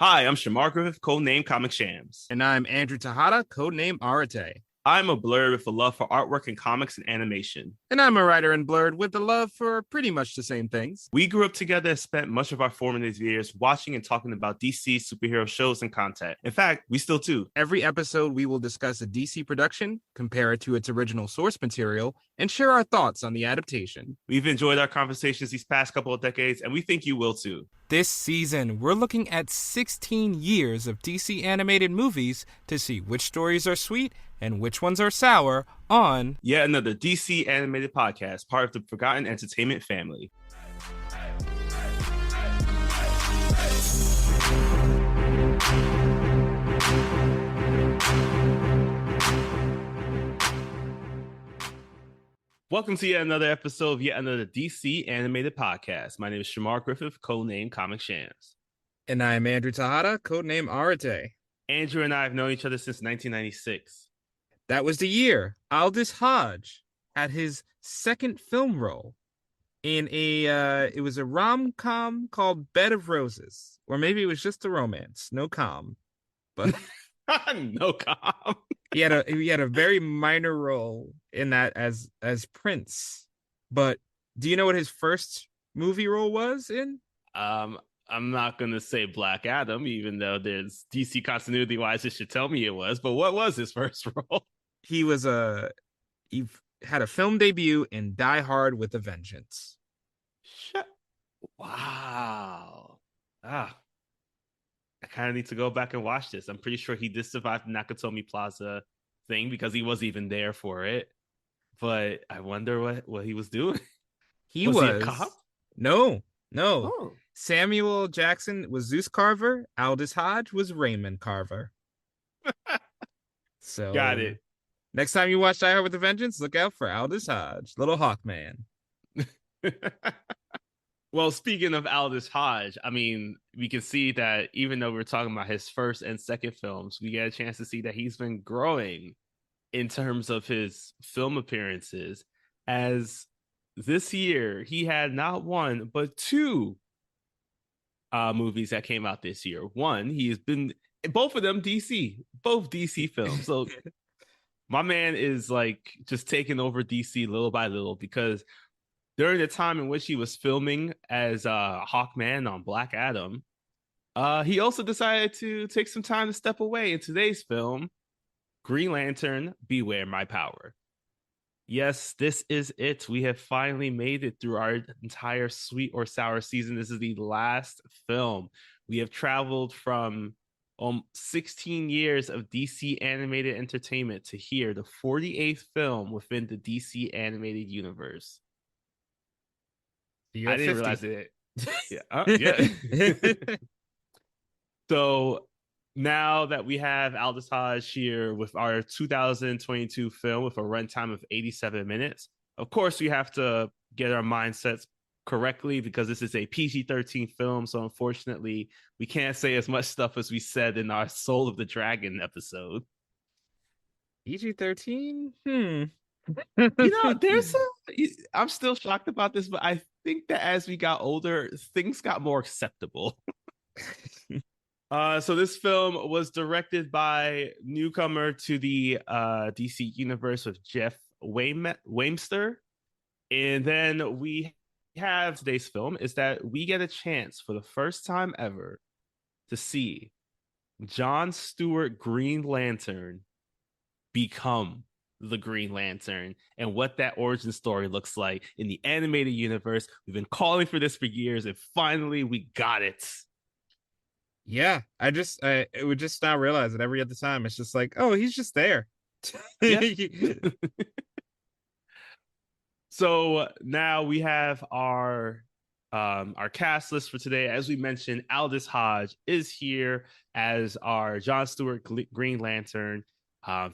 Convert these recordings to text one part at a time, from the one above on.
Hi, I'm Shamar Griffith, codename Comic Shams. And I'm Andrew Tejada, codename Arate. I'm a blurred with a love for artwork and comics and animation. And I'm a writer in Blurred with a love for pretty much the same things. We grew up together and spent much of our formative years watching and talking about DC superhero shows and content. In fact, we still do. Every episode, we will discuss a DC production, compare it to its original source material, and share our thoughts on the adaptation. We've enjoyed our conversations these past couple of decades, and we think you will too. This season, we're looking at 16 years of DC animated movies to see which stories are sweet and which ones are sour on yet another DC animated podcast, part of the Forgotten Entertainment family. Welcome to yet another episode of yet another DC animated podcast. My name is Shamar Griffith, codename Comic Shams. And I'm Andrew Tejada, codename Arate. Andrew and I have known each other since 1996. That was the year Aldis Hodge had his second film role in it was a rom-com called Bed of Roses. Or maybe it was just a romance, no com. But no com. He had a very minor role in that as Prince. But do you know what his first movie role was in? I'm not gonna say Black Adam, even though there's DC continuity wise, it should tell me it was. But what was his first role? He had a film debut in Die Hard with a Vengeance. Wow. I kind of need to go back and watch this. I'm pretty sure he did survive the Nakatomi Plaza thing because he wasn't even there for it. But I wonder what he was doing. Was he a cop? No. Oh. Samuel Jackson was Zeus Carver. Aldis Hodge was Raymond Carver. So got it. Next time you watch Die Hard with a Vengeance, look out for Aldis Hodge, Little Hawkman. Well, speaking of Aldis Hodge, I mean, we can see that even though we're talking about his first and second films, we get a chance to see that he's been growing in terms of his film appearances. As this year, he had not one, but two movies that came out this year. One, he's been, both of them both DC films. So my man is like just taking over DC little by little, because during the time in which he was filming as Hawkman on Black Adam, he also decided to take some time to step away in today's film, Green Lantern, Beware My Power. Yes, this is it. We have finally made it through our entire sweet or sour season. This is the last film. We have traveled from 16 years of DC animated entertainment to here, the 48th film within the DC animated universe. I didn't realize it. Yeah. So now that we have Aldis Hodge here with our 2022 film with a runtime of 87 minutes, of course, we have to get our mindsets correctly because this is a PG-13 film. So unfortunately, we can't say as much stuff as we said in our Soul of the Dragon episode. PG-13? I'm still shocked about this, but I think that as we got older, things got more acceptable. So this film was directed by newcomer to the DC universe with Jeff Wamster. And then we have today's film is that we get a chance for the first time ever to see John Stewart Green Lantern become the Green Lantern and what that origin story looks like in the animated universe. We've been calling for this for years, and finally we got it. Yeah, I would just now realize that every other time it's just like, oh, he's just there. So now we have our cast list for today. As we mentioned, Aldis Hodge is here as our John Stewart Green Lantern.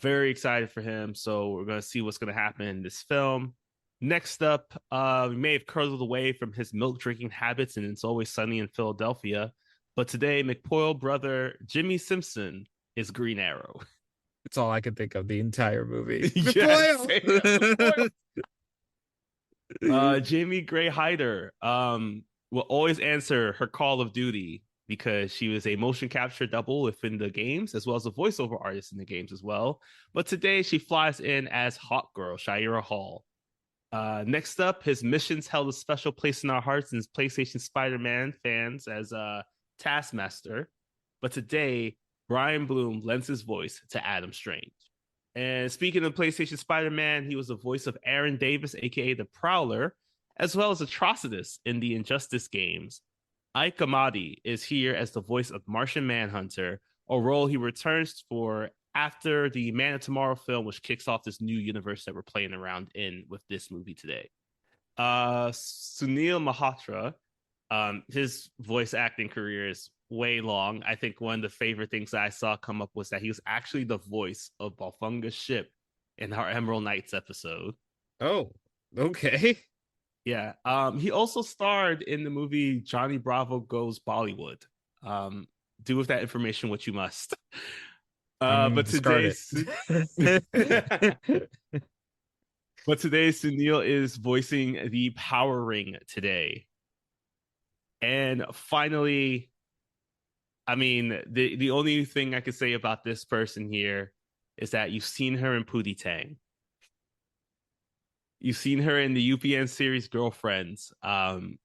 Very excited for him. So we're going to see what's going to happen in this film. Next up, we may have curled away from his milk drinking habits and It's Always Sunny in Philadelphia. But today, McPoyle brother Jimmy Simpson is Green Arrow. That's all I can think of the entire movie. Yes. Jamie Gray Hyder will always answer her call of duty because she was a motion capture double within the games as well as a voiceover artist in the games as well. But today she flies in as Hawk Girl, Shira Hall. Next up, his missions held a special place in our hearts as PlayStation Spider-Man fans as Taskmaster. But today, Brian Bloom lends his voice to Adam Strange. And speaking of PlayStation Spider-Man, he was the voice of Aaron Davis, aka the Prowler, as well as Atrocitus in the Injustice games. Ike Amadi is here as the voice of Martian Manhunter, a role he returns for after the Man of Tomorrow film, which kicks off this new universe that we're playing around in with this movie today. Sunil Malhotra, his voice acting career is way long. I think one of the favorite things that I saw come up was that he was actually the voice of Balfunga's ship in our Emerald Knights episode. Oh, okay. Yeah. He also starred in the movie Johnny Bravo Goes Bollywood. Do with that information what you must. But today's but today Sunil is voicing the Power Ring today. And finally, I mean, the only thing I could say about this person here is that you've seen her in Pootie Tang. You've seen her in the UPN series Girlfriends. And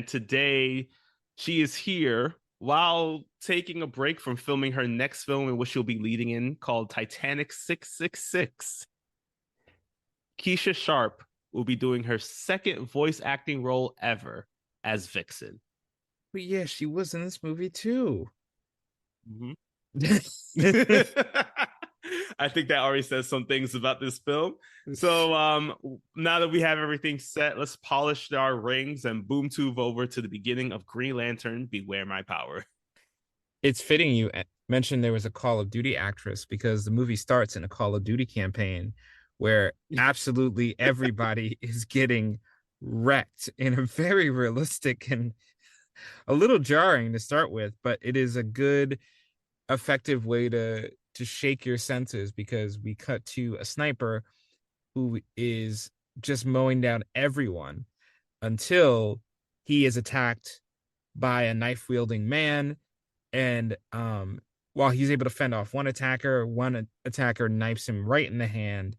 today she is here while taking a break from filming her next film in which she'll be leading in, called Titanic 666. Keisha Sharp will be doing her second voice acting role ever as Vixen. But yeah, she was in this movie too. Mm-hmm. I think that already says some things about this film. So now that we have everything set, let's polish our rings and boom tube over to the beginning of Green Lantern, Beware My Power. It's fitting you mentioned there was a Call of Duty actress, because the movie starts in a Call of Duty campaign where absolutely everybody is getting wrecked in a very realistic and a little jarring to start with, but it is a good, effective way to shake your senses, because we cut to a sniper who is just mowing down everyone until he is attacked by a knife-wielding man. And while he's able to fend off one attacker knifes him right in the hand.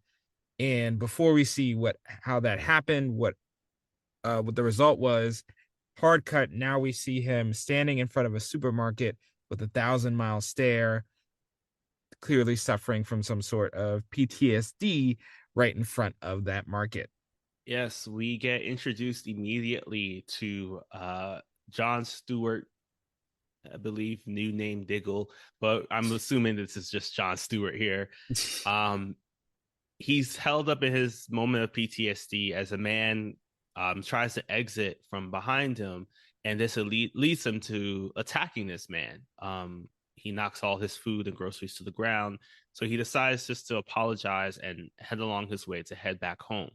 And before we see how that happened, what the result was, hard cut, now we see him standing in front of a supermarket with a 1,000-mile stare, clearly suffering from some sort of PTSD right in front of that market. Yes, we get introduced immediately to John Stewart, I believe, new name Diggle, but I'm assuming this is just John Stewart here. He's held up in his moment of PTSD as a man tries to exit from behind him, and this leads him to attacking this man. He knocks all his food and groceries to the ground, so he decides just to apologize and head along his way to head back home,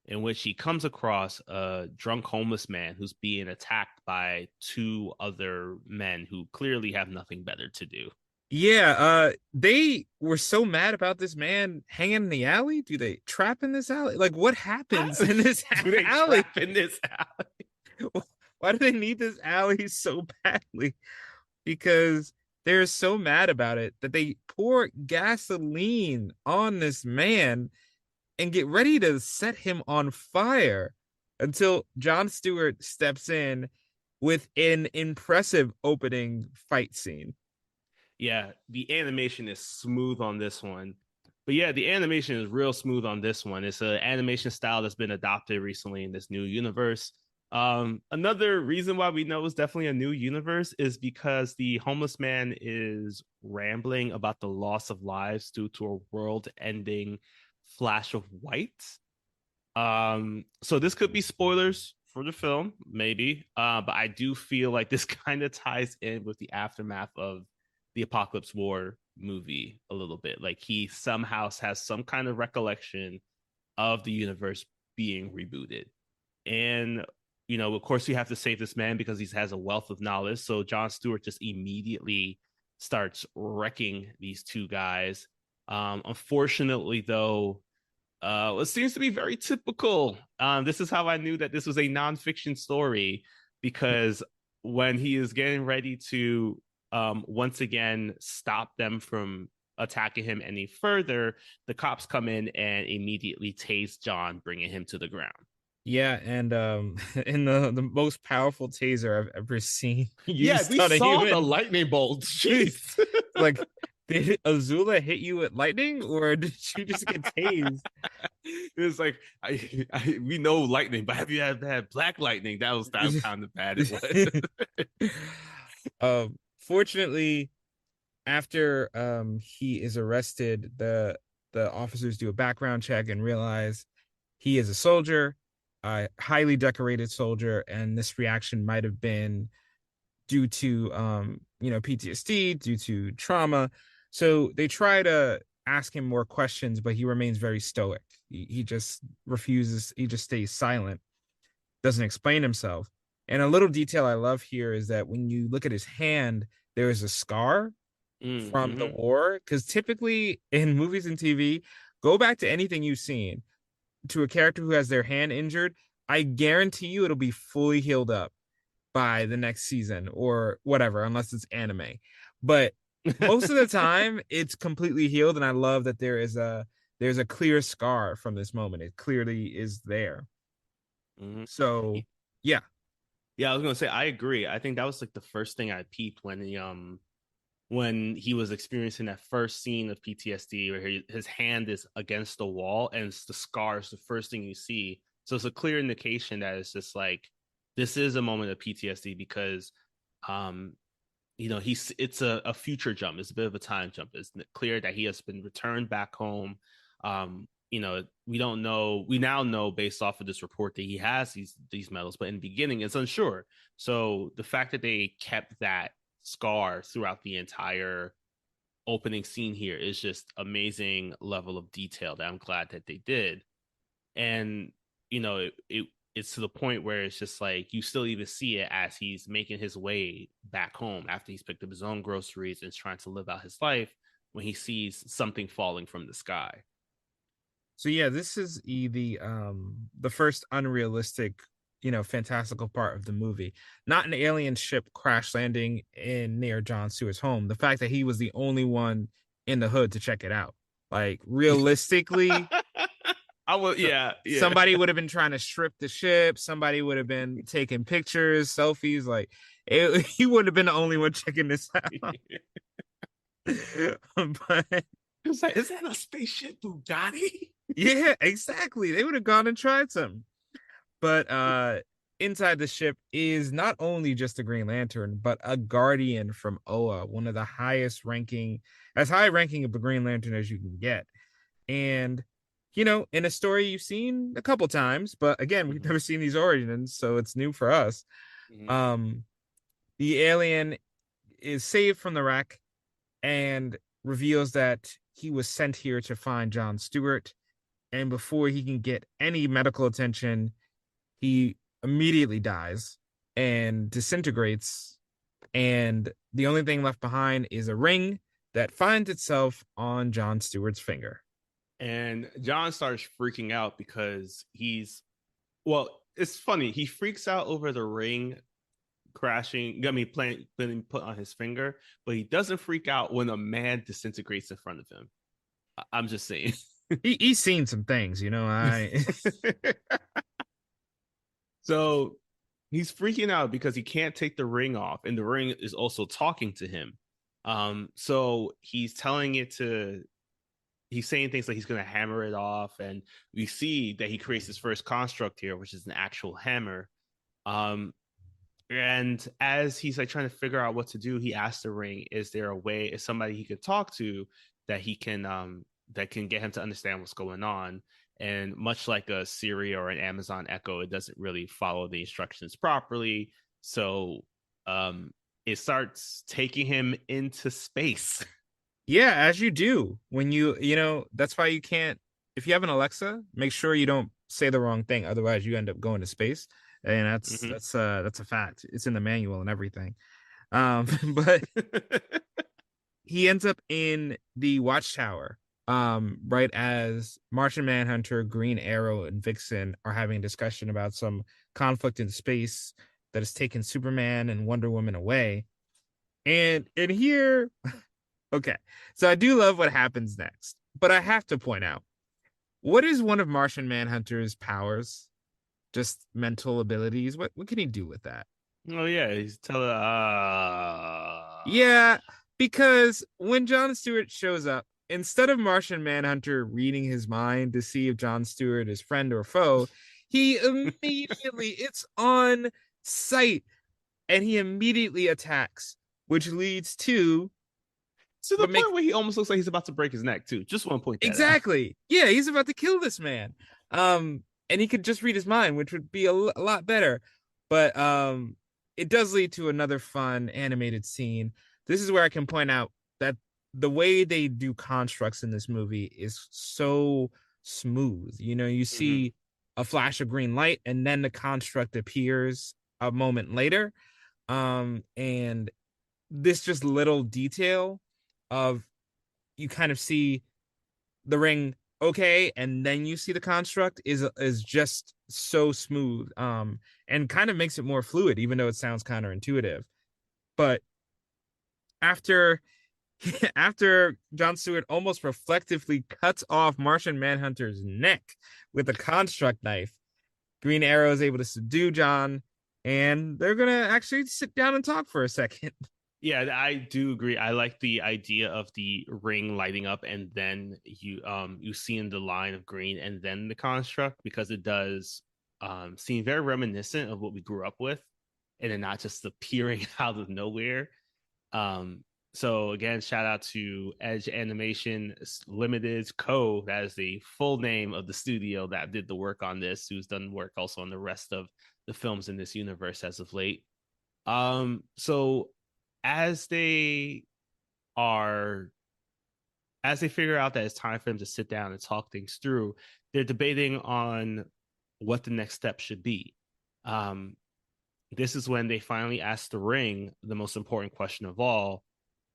in which he comes across a drunk homeless man who's being attacked by two other men who clearly have nothing better to do. Yeah, they were so mad about this man hanging in the alley. Do they trap in this alley? Like, what happens in this do they alley? Trap in this alley? Why do they need this alley so badly? Because they're so mad about it that they pour gasoline on this man and get ready to set him on fire until John Stewart steps in with an impressive opening fight scene. Yeah, the animation is smooth on this one. But yeah, the animation is real smooth on this one. It's an animation style that's been adopted recently in this new universe. Another reason why we know it's definitely a new universe is because the homeless man is rambling about the loss of lives due to a world-ending flash of white. So this could be spoilers for the film, maybe. But I do feel like this kind of ties in with the aftermath of the Apocalypse War movie a little bit. Like, he somehow has some kind of recollection of the universe being rebooted. And, you know, of course, you have to save this man because he has a wealth of knowledge. So John Stewart just immediately starts wrecking these two guys. Unfortunately, though, it seems to be very typical. This is how I knew that this was a nonfiction story, because when he is getting ready to once again stop them from attacking him any further, the cops come in and immediately tase John, bringing him to the ground. Yeah, and in the most powerful taser I've ever seen Yeah, used we on a saw the human. lightning bolt. Jeez. Like, did Azula hit you with lightning, or did you just get tased? It was like we know lightning, but have you ever had black lightning? That was how kind of bad it was. Fortunately, after he is arrested, the officers do a background check and realize he is a soldier, a highly decorated soldier, and this reaction might have been due to PTSD, due to trauma. So they try to ask him more questions, but he remains very stoic. He just refuses, he just stays silent, doesn't explain himself. And a little detail I love here is that when you look at his hand, there is a scar from the Mm-hmm. war. Because typically in movies and TV, go back to anything you've seen to a character who has their hand injured, I guarantee you it'll be fully healed up by the next season or whatever, unless it's anime. But most of the time, it's completely healed, and I love that there's a clear scar from this moment. It clearly is there. Mm-hmm. So, yeah, Yeah, I was gonna say I agree. I think that was like the first thing I peeped when he was experiencing that first scene of PTSD where his hand is against the wall and it's the scars, the first thing you see. So it's a clear indication that it's just like this is a moment of PTSD because um it's a future jump. It's a bit of a time jump. It's clear that he has been returned back home. We don't know. We now know based off of this report that he has these medals, but in the beginning, it's unsure. So the fact that they kept that scar throughout the entire opening scene here is just amazing level of detail that I'm glad that they did. And it's to the point where it's just like you still even see it as he's making his way back home after he's picked up his own groceries and is trying to live out his life when he sees something falling from the sky. so yeah, this is the first unrealistic, fantastical part of the movie. Not an alien ship crash landing in near John Stewart's home. The fact that he was the only one in the hood to check it out. Like realistically, I will, yeah. somebody would have been trying to strip the ship. Somebody would have been taking pictures, selfies. Like he would have been the only one checking this out. But It's like, is that a spaceship Bugatti? yeah, exactly. They would have gone and tried some. But inside the ship is not only just a Green Lantern, but a Guardian from Oa, one of the as high ranking of a Green Lantern as you can get. And in a story you've seen a couple times, but again, we've never seen these origins, so it's new for us. The alien is saved from the wreck and reveals that he was sent here to find John Stewart. And before he can get any medical attention, he immediately dies and disintegrates. And the only thing left behind is a ring that finds itself on John Stewart's finger. And John starts freaking out because it's funny. He freaks out over the ring crashing, being put on his finger, but he doesn't freak out when a man disintegrates in front of him. I'm just saying. He's seen some things, So he's freaking out because he can't take the ring off, and the ring is also talking to him. So he's saying things like he's going to hammer it off, and we see that he creates his first construct here, which is an actual hammer. And as he's like trying to figure out what to do, he asks the ring, is somebody he could talk to that can get him to understand what's going on? And much like a Siri or an Amazon Echo, it doesn't really follow the instructions properly. So it starts taking him into space. Yeah, as you do when that's why you can't, if you have an Alexa, make sure you don't say the wrong thing. Otherwise you end up going to space. And that's a fact. It's in the manual and everything. But he ends up in the Watchtower, right as Martian Manhunter, Green Arrow, and Vixen are having a discussion about some conflict in space that has taken Superman and Wonder Woman away. And in here, okay, so I do love what happens next, but I have to point out, what is one of Martian Manhunter's powers? Just mental abilities. What can he do with that? Oh yeah, he's telling. Yeah, because when John Stewart shows up, instead of Martian Manhunter reading his mind to see if John Stewart is friend or foe, he immediately, it's on sight, and he immediately attacks, which leads to the what makes point where he almost looks like he's about to break his neck too. Just want to point that out. exactly. Yeah, he's about to kill this man. And he could just read his mind, which would be a lot better. But it does lead to another fun animated scene. This is where I can point out that the way they do constructs in this movie is so smooth. You know, you see a flash of green light and then the construct appears a moment later. And this just little detail of you kind of see the ring okay, and then you see the construct is just so smooth, and kind of makes it more fluid, even though it sounds counterintuitive. But after after John Stewart almost reflectively cuts off Martian Manhunter's neck with a construct knife, Green Arrow is able to subdue John, and they're gonna actually sit down and talk for a second. Yeah, I do agree. I like the idea of the ring lighting up and then you seeing the line of green and then the construct, because it does seem very reminiscent of what we grew up with, and then not just appearing out of nowhere. So again, shout out to Edge Animation Limited Co. That is the full name of the studio that did the work on this, who's done work also on the rest of the films in this universe as of late. So as they figure out that it's time for them to sit down and talk things through, they're debating on what the next step should be. This is when they finally ask the ring the most important question of all: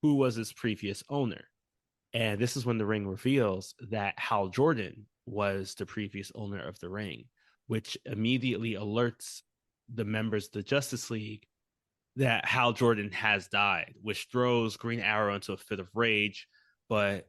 who was its previous owner? And this is when the ring reveals that Hal Jordan was the previous owner of the ring, which immediately alerts the members of the Justice League that Hal Jordan has died, which throws Green Arrow into a fit of rage. But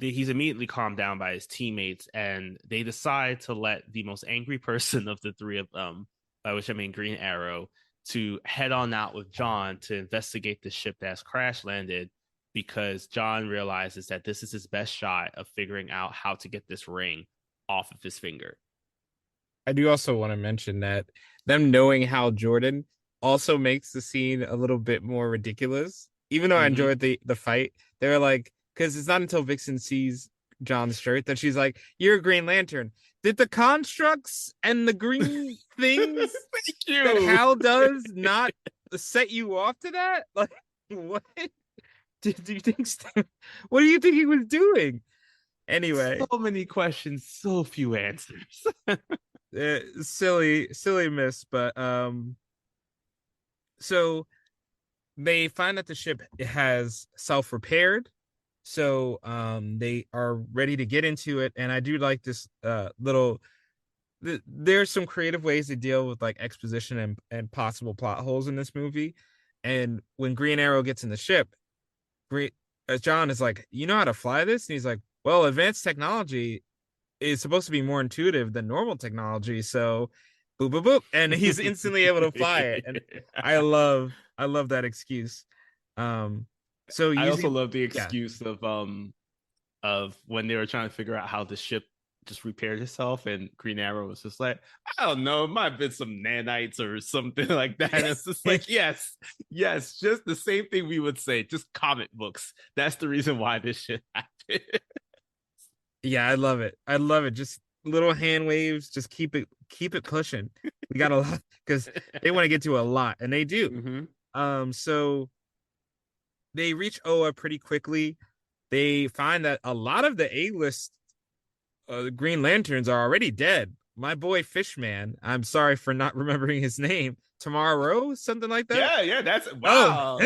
he's immediately calmed down by his teammates, and they decide to let the most angry person of the three of them, by which I mean Green Arrow, to head on out with John to investigate the ship that's crash landed, because John realizes that this is his best shot of figuring out how to get this ring off of his finger. I do also want to mention that them knowing Hal Jordan also makes the scene a little bit more ridiculous. Even though I enjoyed the fight, they were like, because it's not until Vixen sees John's shirt that she's like, "You're a Green Lantern. Did the constructs and the green things that Hal does not set you off to that? Like, what? Do you think? What do you think he was doing?" Anyway, so many questions, so few answers. silly miss, but so they find that the ship has self-repaired, so they are ready to get into it. And I do like this there's some creative ways to deal with like exposition and possible plot holes in this movie. And when Green Arrow gets in the ship, John is like, "You know how to fly this?" And he's like, "Well, advanced technology is supposed to be more intuitive than normal technology, so boop boop boop," and he's instantly able to fly it. And I love that excuse. So I also love the excuse of when they were trying to figure out how the ship just repaired itself, and Green Arrow was just like, "I don't know, it might have been some nanites or something like that." And it's just like, yes, just the same thing we would say, just comic books. That's the reason why this shit happened. Yeah, I love it. Just little hand waves, just keep it pushing. We got a lot because they want to get to a lot, and they do. So they reach Oa pretty quickly. They find that a lot of the A-list Green Lanterns are already dead. My boy Fishman, I'm sorry for not remembering his name. Tomorrow, something like that. Yeah, that's wow.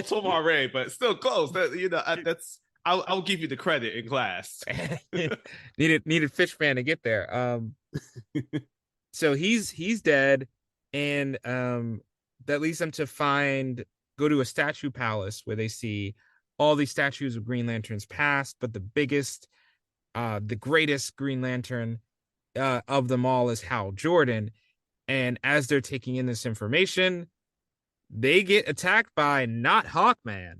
Tomorrow, but still close. That's I'll give you the credit in class. needed Fishman to get there. So he's dead. and that leads them to go to a statue palace where they see all these statues of Green Lanterns past, but the greatest Green Lantern of them all is Hal Jordan. And as they're taking in this information, they get attacked by not Hawkman,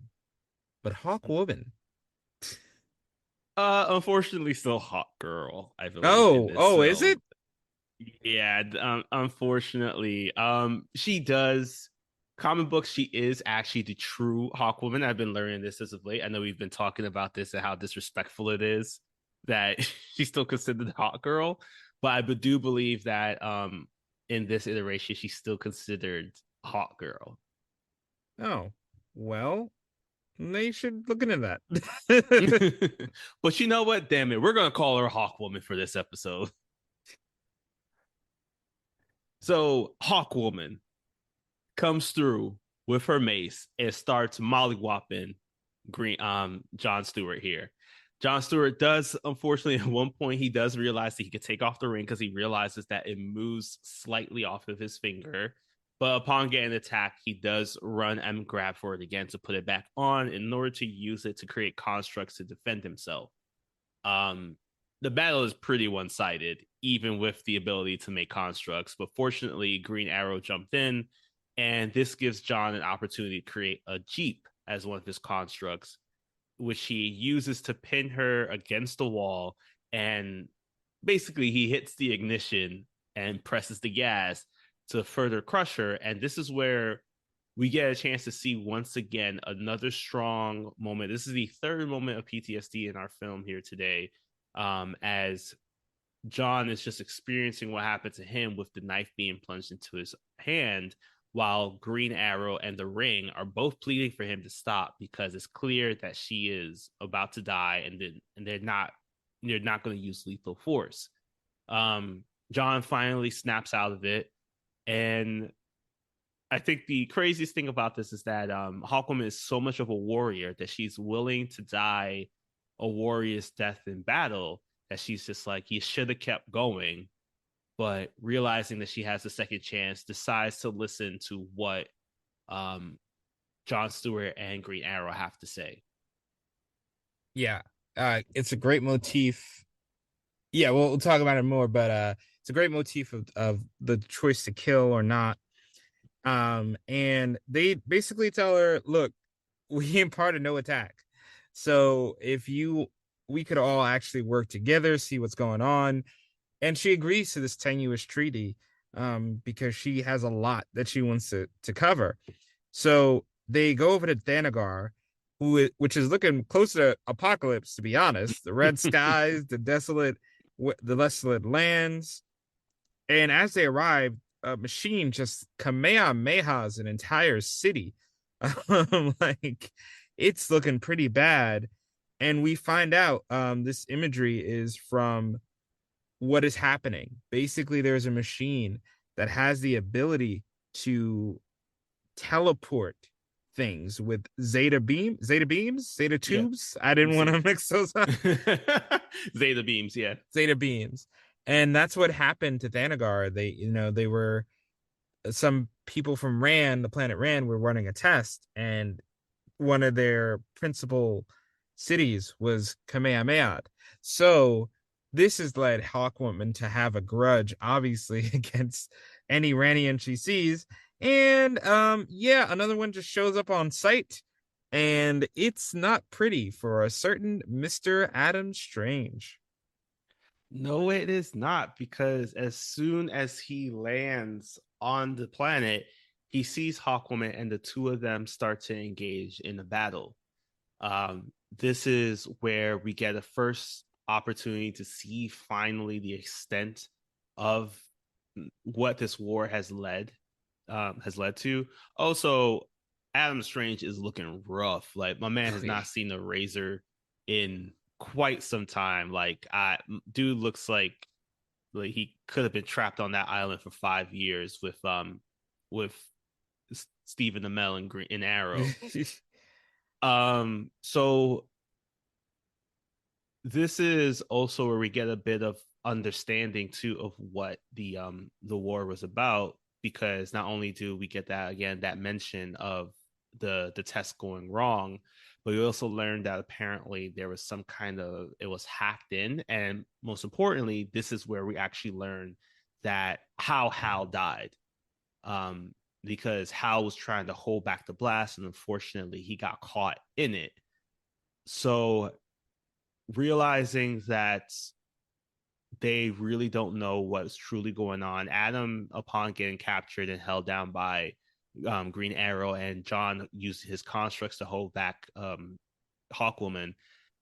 but Hawkwoman. Unfortunately, still Hawk Girl, I believe in Oh, this oh, is it? film. Yeah, unfortunately, she does comic books. She is actually the true Hawkwoman. I've been learning this as of late. I know we've been talking about this and how disrespectful it is that she's still considered Hawk Girl, but I do believe that in this iteration she's still considered Hawk Girl. Oh, well, they should look into that. But you know what? Damn it, we're gonna call her Hawkwoman for this episode. So Hawkwoman comes through with her mace and starts mollywopping John Stewart here. John Stewart does, unfortunately, at one point, he does realize that he could take off the ring because he realizes that it moves slightly off of his finger. But upon getting attacked, he does run and grab for it again to put it back on in order to use it to create constructs to defend himself. Um, the battle is pretty one-sided, even with the ability to make constructs. But fortunately, Green Arrow jumped in, and this gives John an opportunity to create a Jeep as one of his constructs, which he uses to pin her against the wall. And basically, he hits the ignition and presses the gas to further crush her. And this is where we get a chance to see once again another strong moment. This is the third moment of PTSD in our film here today, as John is just experiencing what happened to him with the knife being plunged into his hand, while Green Arrow and the Ring are both pleading for him to stop because it's clear that she is about to die, and they're not going to use lethal force. John finally snaps out of it, and I think the craziest thing about this is that Hawkwoman is so much of a warrior that she's willing to die a warrior's death in battle, that she's just like, you should have kept going. But realizing that she has a second chance, decides to listen to what John Stewart and Green Arrow have to say. Yeah, it's a great motif. Yeah, we'll talk about it more, but it's a great motif of the choice to kill or not. And they basically tell her, look, we imparted no attack. So we could all actually work together, see what's going on. And she agrees to this tenuous treaty because she has a lot that she wants to cover. So they go over to Thanagar, which is looking close to apocalypse, to be honest. The red skies, the desolate lands. And as they arrive, a machine just kamehamehas an entire city. Like, it's looking pretty bad. And we find out this imagery is from what is happening. Basically, there's a machine that has the ability to teleport things with zeta beams, zeta tubes. Yeah. I didn't want to mix those up. Zeta beams, yeah. Zeta beams. And that's what happened to Thanagar. They were some people from Rann, the planet Rann, were running a test, and one of their principal cities was Kamehameha. So this has led Hawkwoman to have a grudge, obviously, against any Rannian she sees. And another one just shows up on site, and it's not pretty for a certain Mr. Adam Strange. No, it is not, because as soon as he lands on the planet, he sees Hawkwoman, and the two of them start to engage in a battle. This is where we get a first opportunity to see finally the extent of what this war has led to. Also, Adam Strange is looking rough. Like, my man has not seen a razor in quite some time. Like, dude looks like he could have been trapped on that island for 5 years with Stephen Amell and Green Arrow. So this is also where we get a bit of understanding too of what the war was about. because not only do we get that again that mention of the test going wrong, but we also learned that apparently there was some kind of it was hacked in, and most importantly, this is where we actually learn that how Hal died. Um, because Hal was trying to hold back the blast, and unfortunately, he got caught in it. So, realizing that they really don't know what's truly going on, Adam, upon getting captured and held down by Green Arrow, and John used his constructs to hold back Hawkwoman.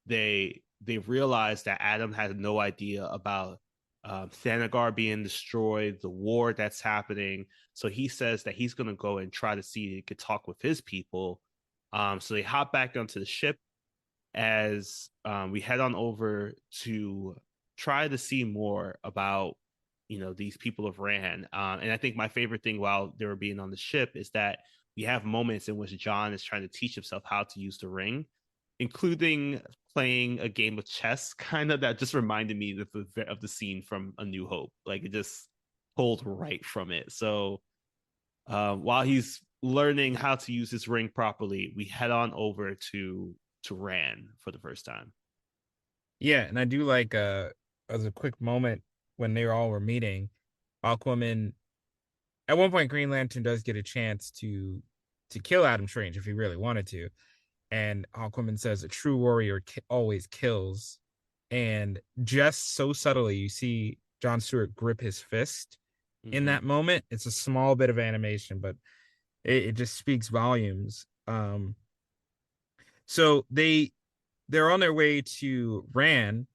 They realized that Adam had no idea about Thanagar being destroyed, the war that's happening. So he says that he's going to go and try to see if he could talk with his people. So they hop back onto the ship as we head on over to try to see more about these people of Ran. And I think my favorite thing while they were being on the ship is that we have moments in which John is trying to teach himself how to use the ring, including playing a game of chess, kind of that just reminded me of the scene from A New Hope. Like it just pulled right from it. So while he's learning how to use his ring properly, we head on over to Ran for the first time. Yeah, and I do like as a quick moment when they all were meeting, Aquaman at one point Green Lantern does get a chance to kill Adam Strange if he really wanted to. And Aquaman says a true warrior always kills. And just so subtly, you see John Stewart grip his fist in Mm-hmm. that moment. It's a small bit of animation, but it just speaks volumes. So they're on their way to Ran,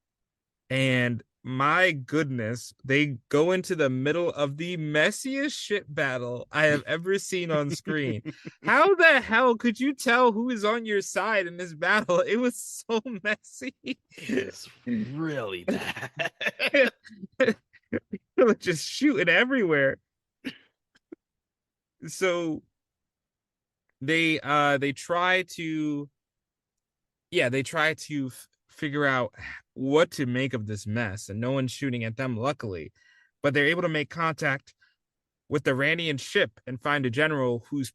and my goodness, they go into the middle of the messiest ship battle I have ever seen on screen. How the hell could you tell who is on your side in this battle? It was so messy. It's really bad. People are just shooting everywhere. So they try to figure out what to make of this mess, and no one's shooting at them, luckily. But they're able to make contact with the Randian ship and find a general whose a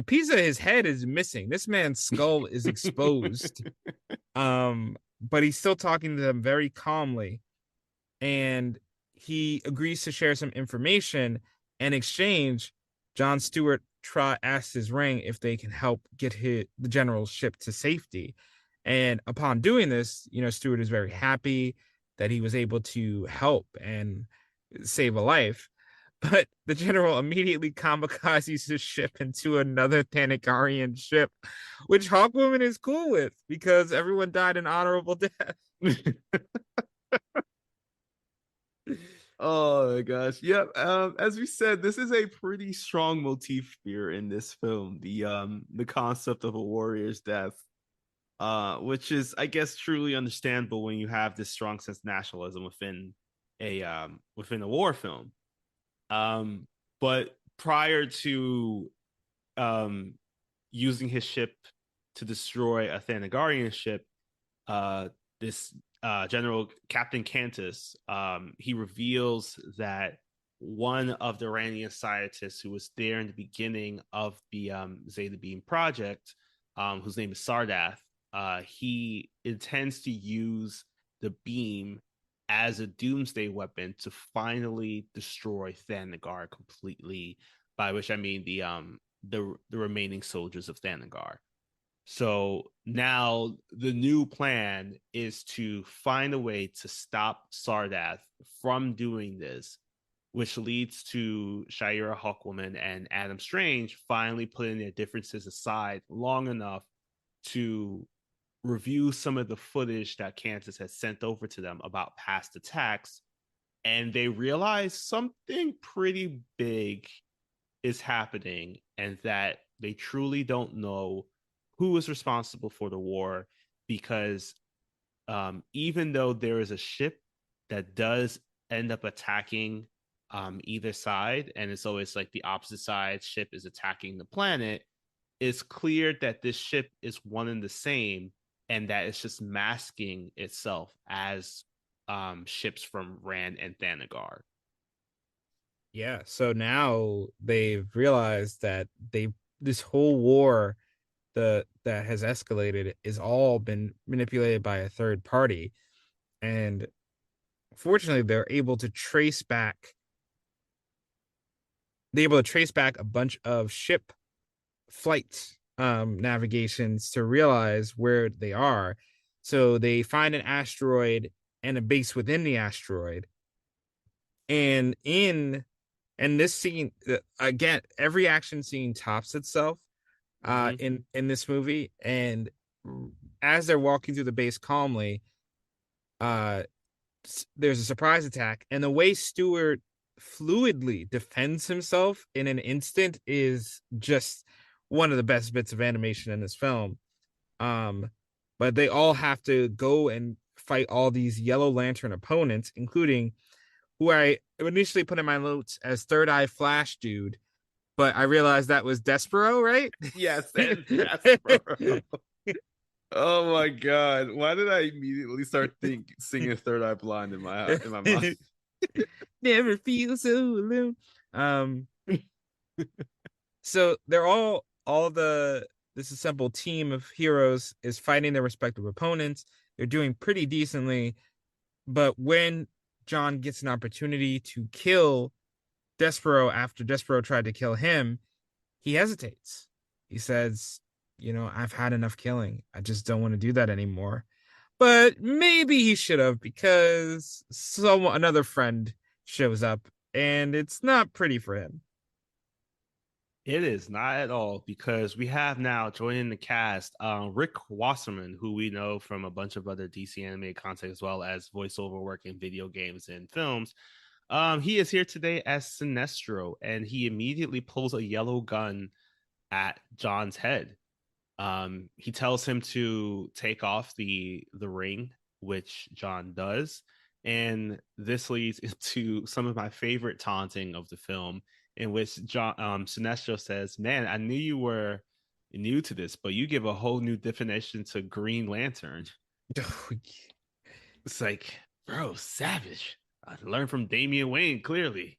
piece of his head is missing. This man's skull is exposed. But he's still talking to them very calmly, and he agrees to share some information. In exchange, John Stewart asks his ring if they can help get the general's ship to safety. And upon doing this, Stewart is very happy that he was able to help and save a life. But the general immediately kamikazes his ship into another Thanagarian ship, which Hawkwoman is cool with because everyone died an honorable death. Oh my gosh. Yep. As we said, this is a pretty strong motif here in this film. The concept of a warrior's death. Which is, I guess, truly understandable when you have this strong sense of nationalism within a war film. But prior to using his ship to destroy a Thanagarian ship, this General Captain Cantus, he reveals that one of the Iranian scientists who was there in the beginning of the Zeta Beam project, whose name is Sardath, he intends to use the beam as a doomsday weapon to finally destroy Thanagar completely, by which I mean the remaining soldiers of Thanagar. So now the new plan is to find a way to stop Sardath from doing this, which leads to Shayera Hawkwoman and Adam Strange finally putting their differences aside long enough to review some of the footage that Cantus has sent over to them about past attacks, and they realize something pretty big is happening and that they truly don't know who is responsible for the war, because even though there is a ship that does end up attacking either side, and it's always like the opposite side ship is attacking the planet, it's clear that this ship is one and the same, and that it's just masking itself as ships from Rand and Thanagar. Yeah, so now they've realized that this whole war that has escalated is all been manipulated by a third party, and fortunately they're able to trace back a bunch of ship flight navigations to realize where they are. So they find an asteroid and a base within the asteroid. And this scene, again, every action scene tops itself Hmm. in this movie. And as they're walking through the base calmly, uh there's a surprise attack, and the way Stewart fluidly defends himself in an instant is just one of the best bits of animation in this film. Um, but they all have to go and fight all these Yellow Lantern opponents, including who I initially put in my notes as Third Eye Flash dude, but I realized that was Despero, right? Yes, and Despero. Oh my god! Why did I immediately start singing "Third Eye Blind" in my mind? Never feel so alone. Um, so they're all the this assembled team of heroes is fighting their respective opponents. They're doing pretty decently, but when John gets an opportunity to kill Despero after Despero tried to kill him, he hesitates. He says, I've had enough killing. I just don't want to do that anymore. But maybe he should have, because another friend shows up and it's not pretty for him. It is not at all, because we have now joining the cast Rick Wasserman, who we know from a bunch of other DC animated content as well as voiceover work in video games and films. He is here today as Sinestro, and he immediately pulls a yellow gun at John's head. He tells him to take off the ring, which John does, and this leads into some of my favorite taunting of the film, in which John Sinestro says, "Man, I knew you were new to this, but you give a whole new definition to Green Lantern." It's like, bro, savage. I learned from Damian Wayne clearly.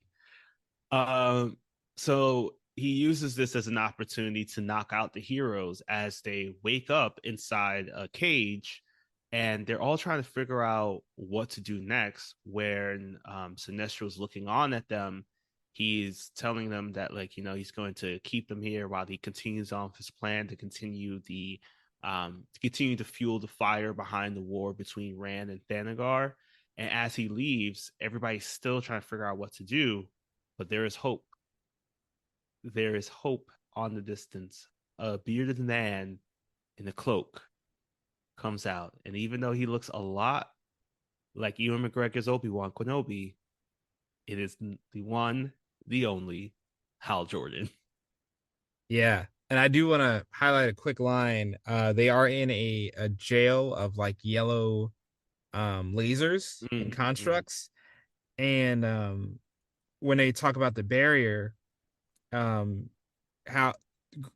Um, so he uses this as an opportunity to knock out the heroes as they wake up inside a cage, and they're all trying to figure out what to do next. When Sinestro's looking on at them, he's telling them that, like, he's going to keep them here while he continues on his plan to continue to fuel the fire behind the war between Rand and Thanagar. And as he leaves, everybody's still trying to figure out what to do, but there is hope. There is hope on the distance. A bearded man in a cloak comes out, and even though he looks a lot like Ewan McGregor's Obi-Wan Kenobi, it is the one, the only Hal Jordan. Yeah. And I do want to highlight a quick line. They are in a jail of like yellow lasers and Mm-hmm. constructs. And when they talk about the barrier, um how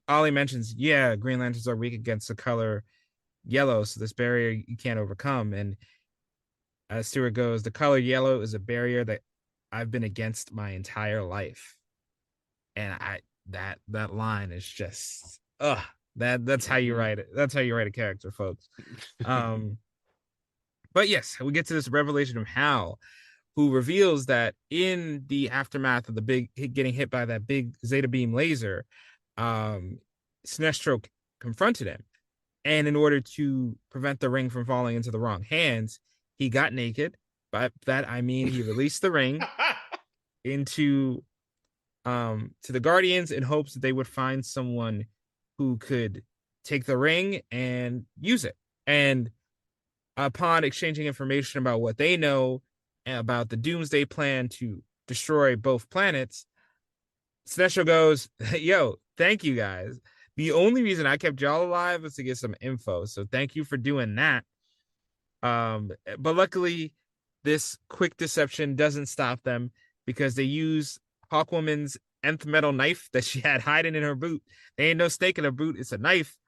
Ollie mentions, yeah, Green Lanterns are weak against the color yellow, so this barrier you can't overcome. And Stewart goes, the color yellow is a barrier that I've been against my entire life. And that line is just that's how you Mm-hmm. write it. That's how you write a character, folks. Um, but yes, we get to this revelation of Hal, who reveals that in the aftermath of the big getting hit by that big Zeta beam laser, um, Sinestro confronted him, and in order to prevent the ring from falling into the wrong hands, he got naked. By that I mean he released the ring into to the Guardians in hopes that they would find someone who could take the ring and use it. And upon exchanging information about what they know about the Doomsday plan to destroy both planets, Sinestro goes, "Yo, thank you guys. The only reason I kept y'all alive was to get some info. So thank you for doing that." But luckily, this quick deception doesn't stop them, because they use Hawkwoman's nth metal knife that she had hiding in her boot. They ain't no snake in her boot, it's a knife,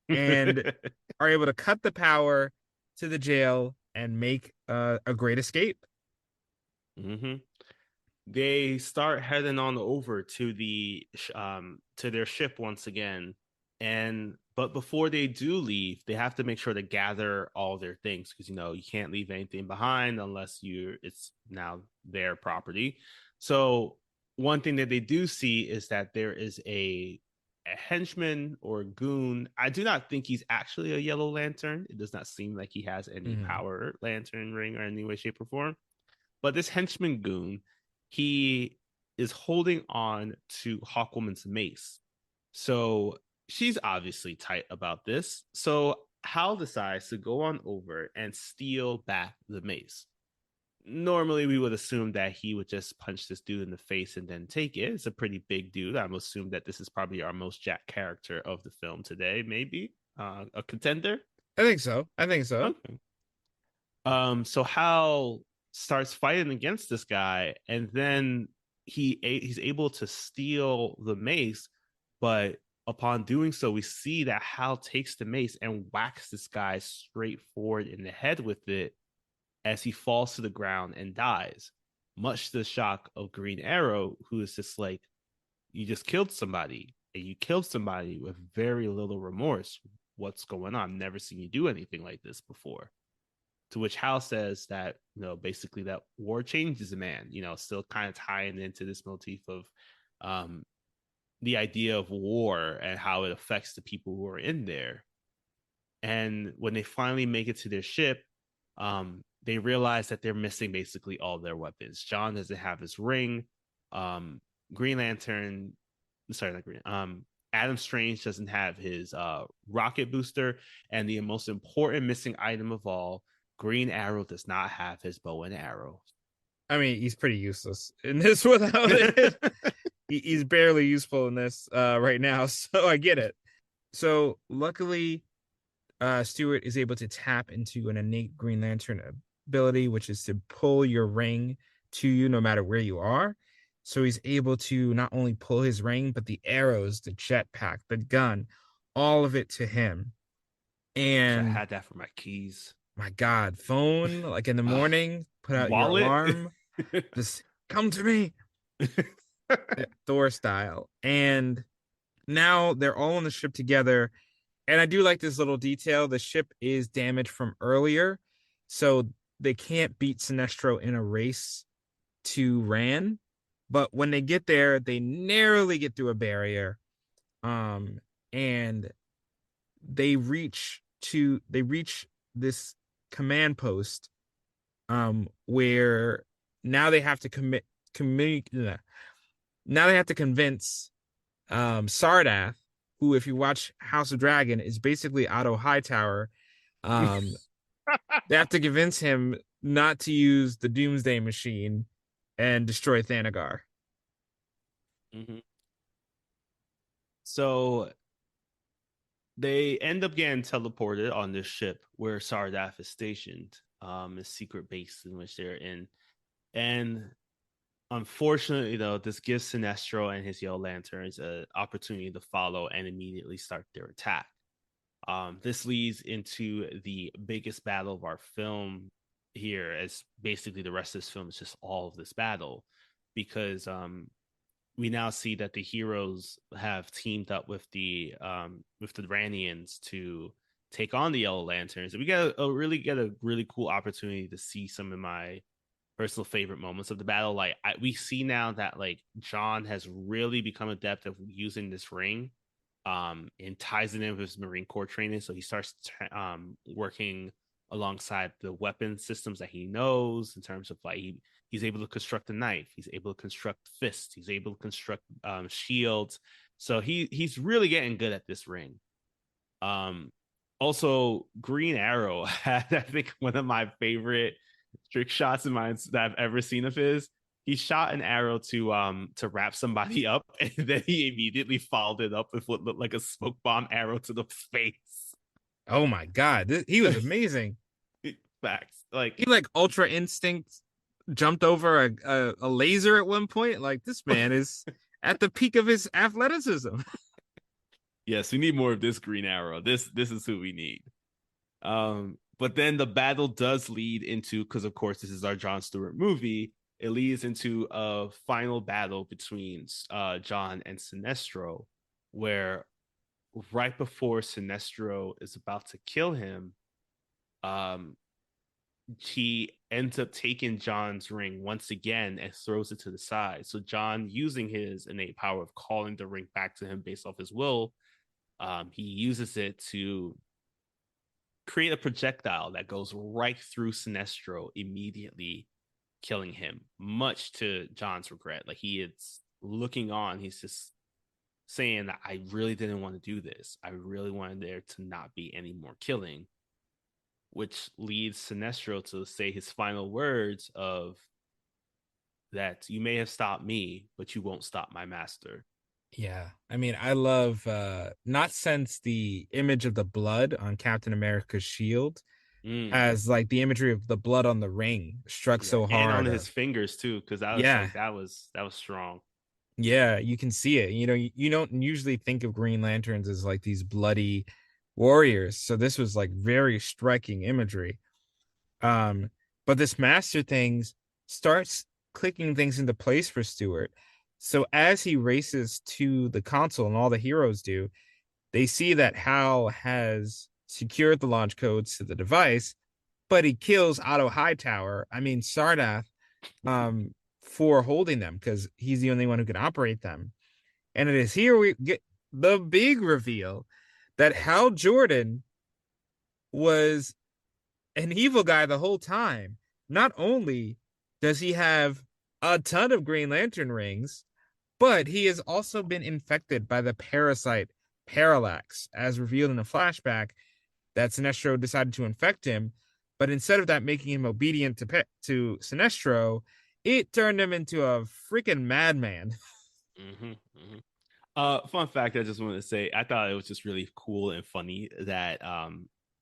and are able to cut the power to the jail and make a great escape. Mm-hmm. they start heading on over to to their ship once again. And but before they do leave, they have to make sure to gather all their things, because you can't leave anything behind unless it's now their property. So one thing that they do see is that there is a henchman or a goon. I do not think he's actually a Yellow Lantern. It does not seem like he has any power lantern ring or any way, shape, or form. But this henchman goon, he is holding on to Hawkwoman's mace. So she's obviously tight about this. So Hal decides to go on over and steal back the mace. Normally, we would assume that he would just punch this dude in the face and then take it. It's a pretty big dude. I'm assuming that this is probably our most jacked character of the film today, maybe a contender. I think so. Okay. So Hal starts fighting against this guy, and then he's able to steal the mace, but upon doing so, we see that Hal takes the mace and whacks this guy straight forward in the head with it as he falls to the ground and dies, much to the shock of Green Arrow, who is just like, you just killed somebody, and you killed somebody with very little remorse. What's going on? I've never seen you do anything like this before. To which Hal says that, basically that war changes a man, still kind of tying into this motif of the idea of war and how it affects the people who are in there. And when they finally make it to their ship, they realize that they're missing basically all their weapons. John doesn't have his ring. Green Lantern, sorry, not Green. Adam Strange doesn't have his rocket booster, and the most important missing item of all, Green Arrow does not have his bow and arrow. I mean, he's pretty useless in this without it. He's barely useful in this right now, so I get it. So luckily, Stewart is able to tap into an innate Green Lantern ability, which is to pull your ring to you no matter where you are. So he's able to not only pull his ring, but the arrows, the jetpack, the gun, all of it to him. And I had that for my keys. My God, phone, like in the morning, put out wallet? Your alarm, just come to me, Thor style. And now they're all on the ship together. And I do like this little detail. The ship is damaged from earlier, so they can't beat Sinestro in a race to Ran. But when they get there, they narrowly get through a barrier. And they reach this command post where now they have to convince Sardath, who, if you watch House of Dragon, is basically Otto Hightower. They have to convince him not to use the Doomsday Machine and destroy Thanagar. Mm-hmm. So they end up getting teleported on this ship where Sardath is stationed, a secret base in which they're in. And unfortunately, though, this gives Sinestro and his Yellow Lanterns an opportunity to follow and immediately start their attack. This leads into the biggest battle of our film here, as basically the rest of this film is just all of this battle, because we now see that the heroes have teamed up with the Ranians to take on the Yellow Lanterns. And we get a really cool opportunity to see some of my personal favorite moments of the battle. Like we see now that like John has really become adept of using this ring, and ties it in with his Marine Corps training. So he starts working alongside the weapon systems that he knows, in terms of like he's able to construct a knife, he's able to construct fists, he's able to construct shields. So he's really getting good at this ring. Also, Green Arrow had, I think, one of my favorite trick shots in mine that I've ever seen of his. He shot an arrow to wrap somebody up, and then he immediately followed it up with what looked like a smoke bomb arrow to the face. Oh my God, he was amazing. Facts. Like he Ultra Instinct jumped over a laser at one point. Like, this man is at the peak of his athleticism. Yes, we need more of this Green Arrow. This is who we need. But then the battle does lead into, because of course this is our Jon Stewart movie, it leads into a final battle between John and Sinestro, where right before Sinestro is about to kill him, um, he ends up taking John's ring once again and throws it to the side. So John, using his innate power of calling the ring back to him based off his will, he uses it to create a projectile that goes right through Sinestro, immediately killing him, much to John's regret. Like, he is looking on, he's just saying that I really didn't want to do this. I really wanted there to not be any more killing, which leads Sinestro to say his final words of that you may have stopped me, but you won't stop my master. Yeah. I mean, I love not since the image of the blood on Captain America's shield Mm, as like the imagery of the blood on the ring struck yeah, so and on hard. his fingers too, because I was Yeah. like, that was strong. Yeah, you can see it. You know, you don't usually think of Green Lanterns as like these bloody warriors. So this was like very striking imagery. Um, but this master things starts clicking things into place for Stewart. So as he races to the console and all the heroes do, they see that Hal has secured the launch codes to the device, but he kills Otto Hightower. I mean Sardath, um, for holding them because he's the only one who can operate them. And it is here we get the big reveal that Hal Jordan was an evil guy the whole time. Not only does he have a ton of Green Lantern rings, but he has also been infected by the parasite Parallax, as revealed in a flashback that Sinestro decided to infect him. But instead of that making him obedient to Sinestro, it turned him into a freaking madman. Mm-hmm, mm-hmm. Fun fact I just wanted to say, I thought it was just really cool and funny that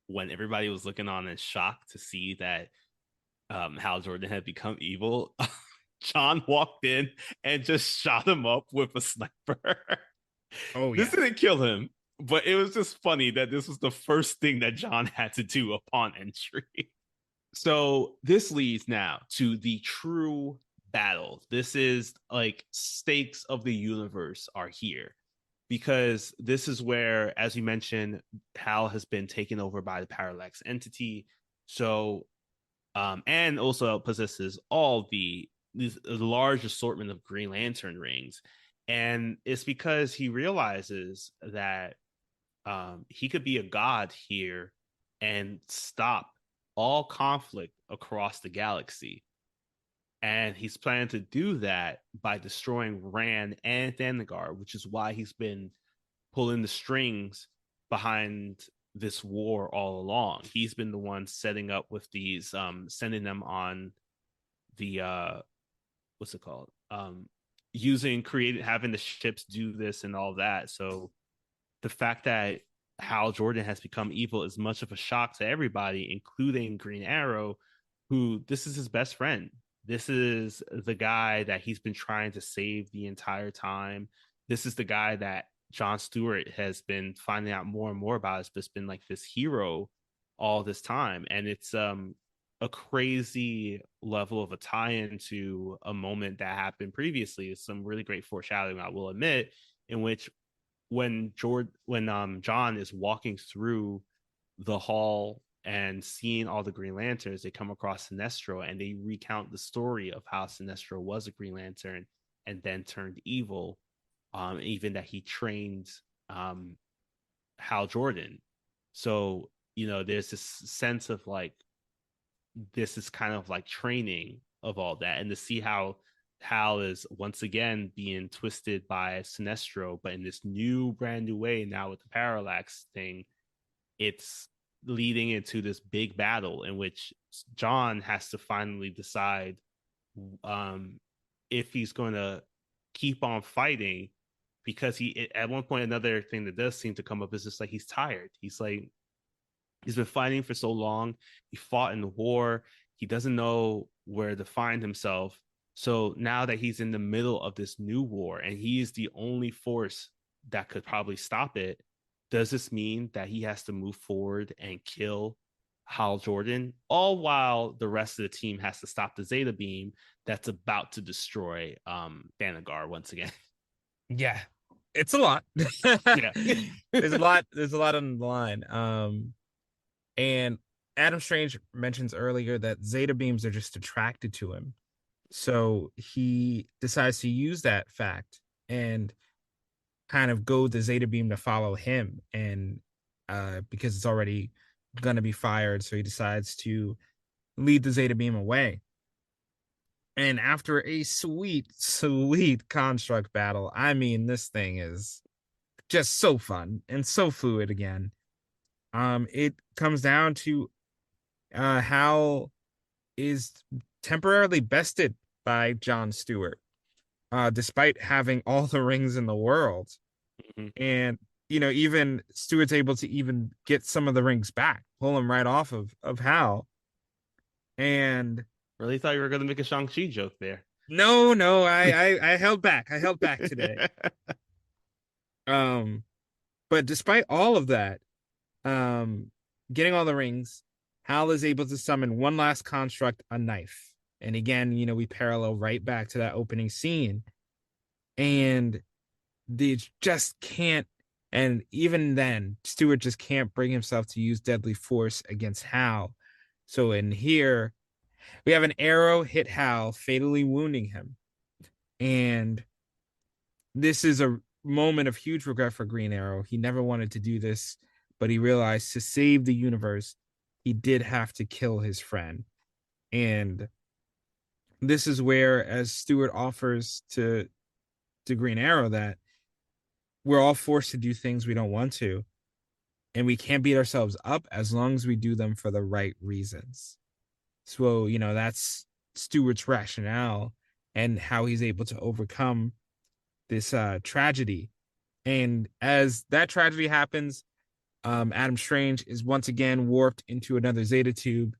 when everybody was looking on in shock to see that Hal Jordan had become evil, John walked in and just shot him up with a sniper. Oh This yeah. didn't kill him, but it was just funny that this was the first thing that John had to do upon entry. So this leads now to the true battle. This is like stakes of the universe are here, because this is where, as you mentioned, Hal has been taken over by the Parallax entity. So, and also possesses all these large assortment of Green Lantern rings, and it's because he realizes that he could be a god here and stop all conflict across the galaxy. And he's planning to do that by destroying Rand and Thanagar, which is why he's been pulling the strings behind this war all along. He's been the one setting up with these, sending them on the what's it called? Using creating having the ships do this and all that. So the fact that Hal Jordan has become evil is much of a shock to everybody, including Green Arrow, who this is his best friend. This is the guy that he's been trying to save the entire time. This is the guy that John Stewart has been finding out more and more about. It's just been like this hero all this time. And it's a crazy level of a tie-in to a moment that happened previously. It's some really great foreshadowing, I will admit, in which when John is walking through the hall and seeing all the Green Lanterns, they come across Sinestro and they recount the story of how Sinestro was a Green Lantern and then turned evil. Even that he trained Hal Jordan. So, there's this sense of like, this is kind of like training of all that, and to see how Hal is once again being twisted by Sinestro, but in this brand new way now with the Parallax thing, it's leading into this big battle in which John has to finally decide um, if he's going to keep on fighting, because he at one point, another thing that does seem to come up is just like he's tired. He's like, he's been fighting for so long. He fought in the war. He doesn't know where to find himself. So now that he's in the middle of this new war and he is the only force that could probably stop it, does this mean that he has to move forward and kill Hal Jordan, all while the rest of the team has to stop the Zeta beam that's about to destroy Thanagar once again. Yeah, it's a lot. Yeah. There's a lot on the line. And Adam Strange mentions earlier that Zeta beams are just attracted to him. So he decides to use that fact and kind of goad the Zeta beam to follow him. And because it's already going to be fired, so he decides to lead the Zeta beam away. And after a sweet construct battle, I mean, this thing is just so fun and so fluid again. It comes down to Hal is temporarily bested by John Stewart, despite having all the rings in the world. Mm-hmm. And even Stewart's able to even get some of the rings back, pull them right off of Hal. And really thought you were going to make a Shang-Chi joke there. No, I held back. I held back today. But despite all of that, getting all the rings, Hal is able to summon one last construct, a knife. And again, we parallel right back to that opening scene. And they just can't. And even then, Stewart just can't bring himself to use deadly force against Hal. So in here, we have an arrow hit Hal, fatally wounding him. And this is a moment of huge regret for Green Arrow. He never wanted to do this, but he realized to save the universe, he did have to kill his friend. And this is where, as Stewart offers to Green Arrow, that we're all forced to do things we don't want to, and we can't beat ourselves up as long as we do them for the right reasons. So, that's Stewart's rationale and how he's able to overcome this tragedy. And as that tragedy happens, Adam Strange is once again warped into another Zeta tube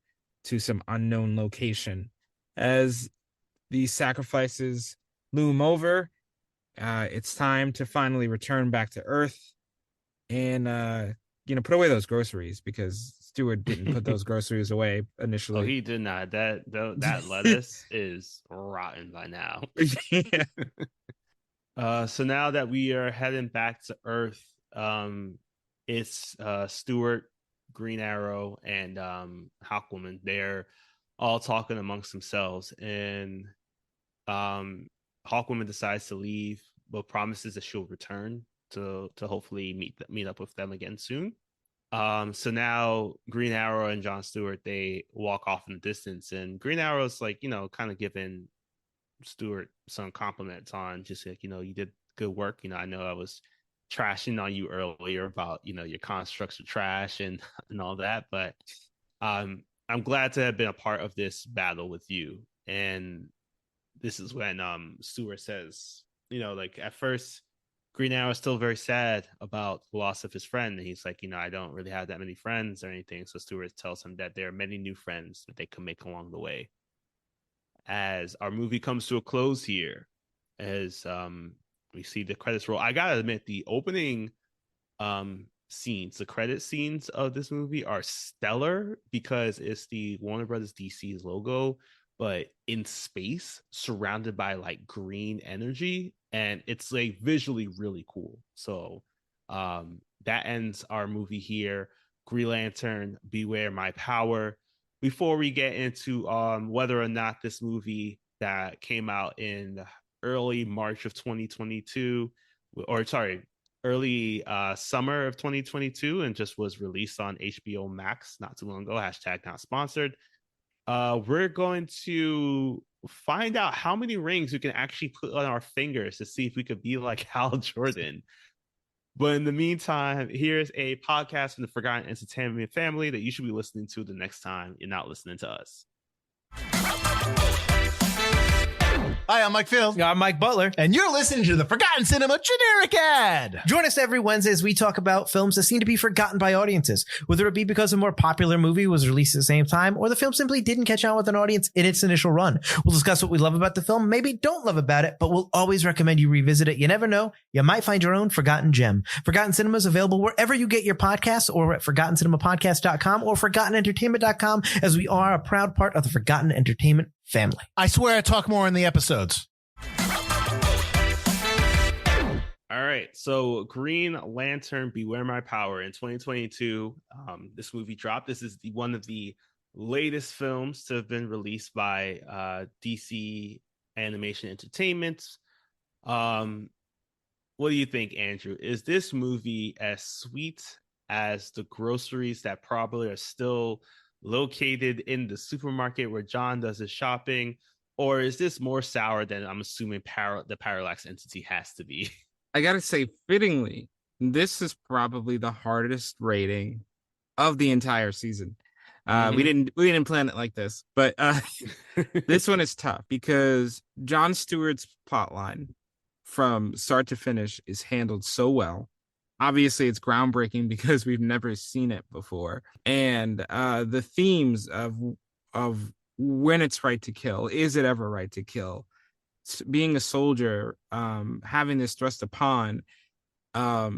to some unknown location. As these sacrifices loom over, it's time to finally return back to Earth and put away those groceries, because Stewart didn't put those groceries away initially. Oh, he did not. That lettuce is rotten by now. Yeah. So now that we are heading back to Earth, it's Stewart, Green Arrow, and Hawkwoman. They're all talking amongst themselves, and Hawkwoman decides to leave, but promises that she'll return to hopefully meet up with them again soon. So now Green Arrow and John Stewart, they walk off in the distance, and Green Arrow's like, kind of giving Stewart some compliments on just like, you did good work. I know I was trashing on you earlier about, your constructs are trash and all that, but I'm glad to have been a part of this battle with you. And this is when Stewart says, like at first Green Arrow is still very sad about the loss of his friend. And he's like, I don't really have that many friends or anything. So Stewart tells him that there are many new friends that they can make along the way. As our movie comes to a close here, as we see the credits roll, I gotta admit, the opening scenes, the credit scenes of this movie are stellar, because it's the Warner Brothers DC's logo, but in space, surrounded by like green energy, and it's like visually really cool. So that ends our movie here. Green Lantern, Beware My Power. Before we get into whether or not this movie that came out in early March of 2022, or sorry, early summer of 2022, and just was released on HBO Max not too long ago, hashtag not sponsored, we're going to find out how many rings we can actually put on our fingers to see if we could be like Hal Jordan. But in the meantime, here's a podcast from the Forgotten Entertainment family that you should be listening to the next time you're not listening to us. Hi, I'm Mike Field. I'm Mike Butler. And you're listening to the Forgotten Cinema Generic Ad. Join us every Wednesday as we talk about films that seem to be forgotten by audiences, whether it be because a more popular movie was released at the same time or the film simply didn't catch on with an audience in its initial run. We'll discuss what we love about the film, maybe don't love about it, but we'll always recommend you revisit it. You never know, you might find your own forgotten gem. Forgotten Cinema is available wherever you get your podcasts or at ForgottenCinemaPodcast.com or ForgottenEntertainment.com, as we are a proud part of the Forgotten Entertainment family. I swear I talk more in the episodes. All right, so Green Lantern Beware My Power in 2022. This movie dropped. This is one of the latest films to have been released by DC Animation Entertainment. What do you think, Andrew? Is this movie as sweet as the groceries that probably are still located in the supermarket where John does his shopping? Or is this more sour than I'm assuming the Parallax entity has to be? I gotta say, fittingly, this is probably the hardest rating of the entire season. We didn't plan it like this, but this one is tough because Jon Stewart's plotline from start to finish is handled so well. Obviously, it's groundbreaking because we've never seen it before, and the themes of when it's right to kill, is it ever right to kill? Being a soldier, having this thrust upon, are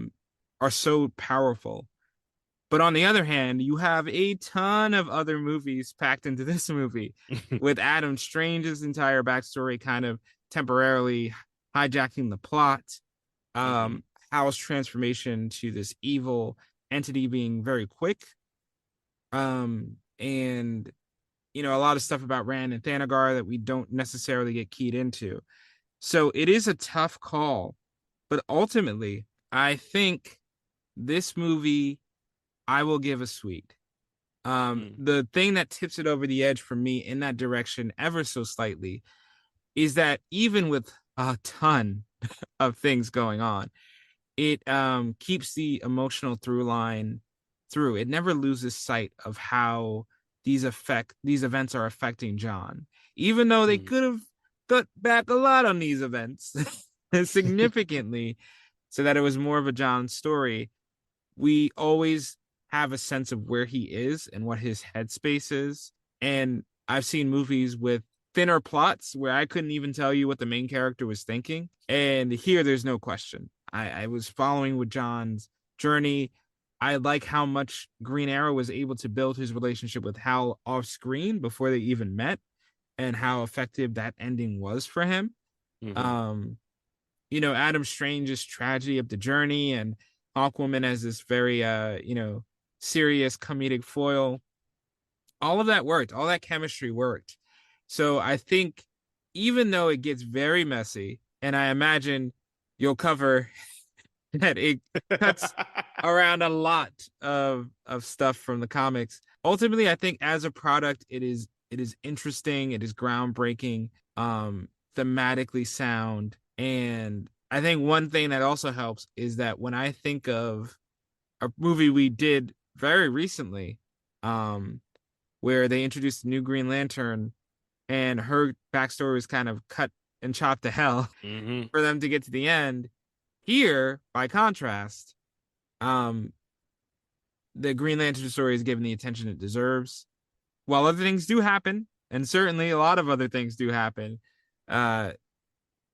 so powerful. But on the other hand, you have a ton of other movies packed into this movie, with Adam Strange's entire backstory kind of temporarily hijacking the plot. Hal's transformation to this evil entity being very quick. And you know, a lot of stuff about Rand and Thanagar that we don't necessarily get keyed into. So it is a tough call, but ultimately, I think this movie, I will give a sweet. The thing that tips it over the edge for me in that direction ever so slightly is that even with a ton of things going on, it keeps the emotional through line through. It never loses sight of how these events are affecting John, even though they could have cut back a lot on these events significantly so that it was more of a John story. We always have a sense of where he is and what his headspace is. And I've seen movies with thinner plots where I couldn't even tell you what the main character was thinking. And here there's no question. I was following with John's journey. I like how much Green Arrow was able to build his relationship with Hal off screen before they even met, and how effective that ending was for him. You know, Adam Strange's tragedy of the journey and Hawkwoman as this very, serious comedic foil. All of that worked. All that chemistry worked. So I think even though it gets very messy, and I imagine you'll cover that it cuts around a lot of stuff from the comics. Ultimately, I think as a product, it is interesting, it is groundbreaking, thematically sound. And I think one thing that also helps is that when I think of a movie we did very recently, where they introduced the new Green Lantern and her backstory was kind of cut and chopped to hell for them to get to the end. Here, by contrast, the Green Lantern story is given the attention it deserves. While other things do happen, and certainly a lot of other things do happen,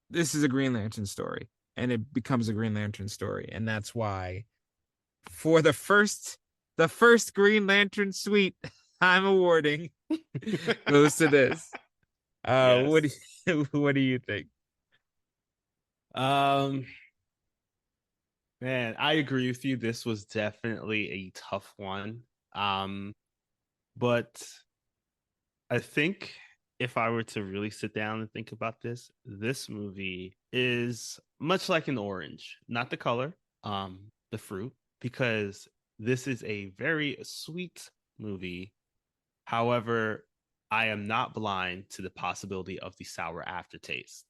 this is a Green Lantern story, and it becomes a Green Lantern story. And that's why for the first Green Lantern suite I'm awarding goes to this. Yes. What do you think? Man, I agree with you. This was definitely a tough one. But I think if I were to really sit down and think about this movie is much like an orange, not the color, the fruit, because this is a very sweet movie. However, I am not blind to the possibility of the sour aftertaste.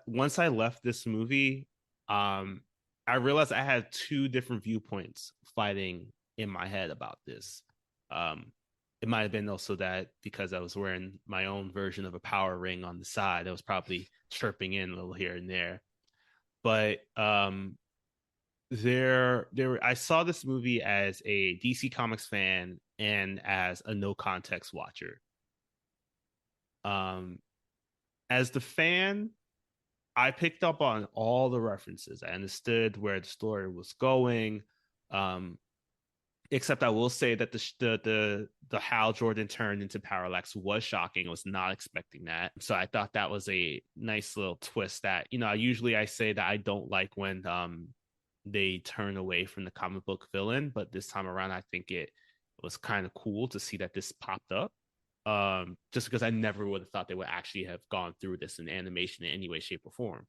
Once I left this movie, I realized I had two different viewpoints fighting in my head about this. it might have been also that because I was wearing my own version of a power ring on the side, I was probably chirping in a little here and there. But I saw this movie as a DC Comics fan and as a no context watcher. As the fan, I picked up on all the references. I understood where the story was going. Except I will say that the Hal Jordan turned into Parallax was shocking. I was not expecting that. So I thought that was a nice little twist that, I say that I don't like when they turn away from the comic book villain, but this time around I think it was kind of cool to see that this popped up. Just because I never would have thought they would actually have gone through this in animation in any way, shape, or form.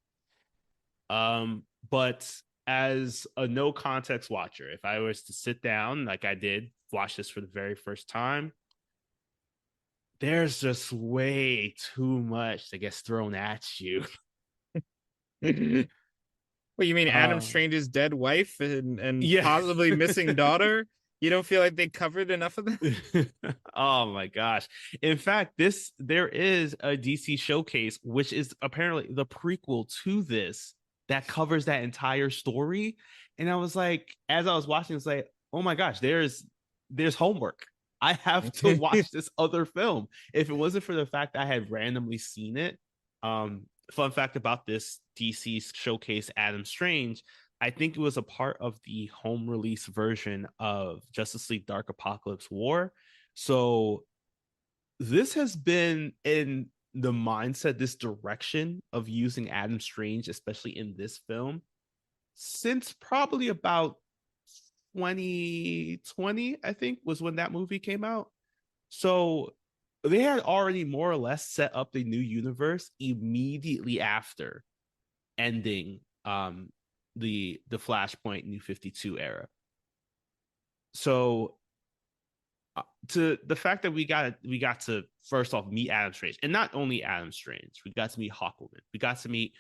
But as a no context watcher, if I was to sit down like I did, watch this for the very first time, there's just way too much that gets thrown at you. What, you mean Adam Strange's dead wife and Yeah. possibly missing daughter? You don't feel like they covered enough of that? Oh my gosh. In fact, there is a DC showcase, which is apparently the prequel to this, that covers that entire story. And I was like, as I was watching, it's like, oh my gosh, there's homework. I have to watch this other film. If it wasn't for the fact I had randomly seen it, fun fact about this DC showcase, Adam Strange, I think it was a part of the home release version of Justice League Dark Apocalypse War. So this has been in the mindset, this direction of using Adam Strange, especially in this film, since probably about 2020, I think, was when that movie came out. So they had already more or less set up the new universe immediately after ending the Flashpoint New 52 era. So to the fact that we got to first off meet Adam Strange, and not only Adam Strange, we got to meet Hawkwoman. We got to meet,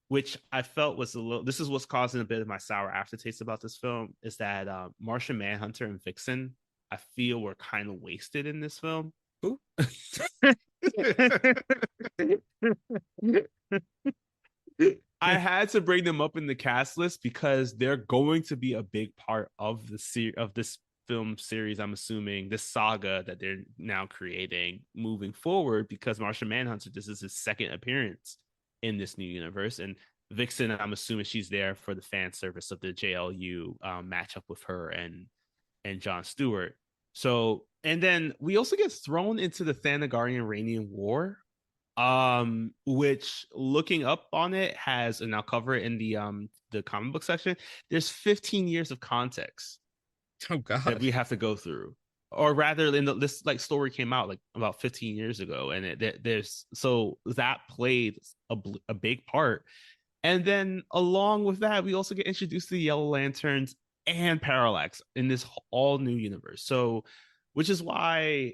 which I felt was a little, this is what's causing a bit of my sour aftertaste about this film, is that Martian Manhunter and Vixen, I feel, were kind of wasted in this film. Who? I had to bring them up in the cast list because they're going to be a big part of this film series. I'm assuming this saga that they're now creating moving forward, because Martian Manhunter, this is his second appearance in this new universe, and Vixen, I'm assuming she's there for the fan service of the JLU matchup with her and Jon Stewart. So, and then we also get thrown into the Thanagarian-Ranian War, which, looking up on it, has, and I'll cover it in the comic book section, there's 15 years of context that we have to go through, or rather, this like story came out like about 15 years ago, and there's so that played a big part. And then along with that, we also get introduced to the Yellow Lanterns and Parallax in this all new universe. So, which is why,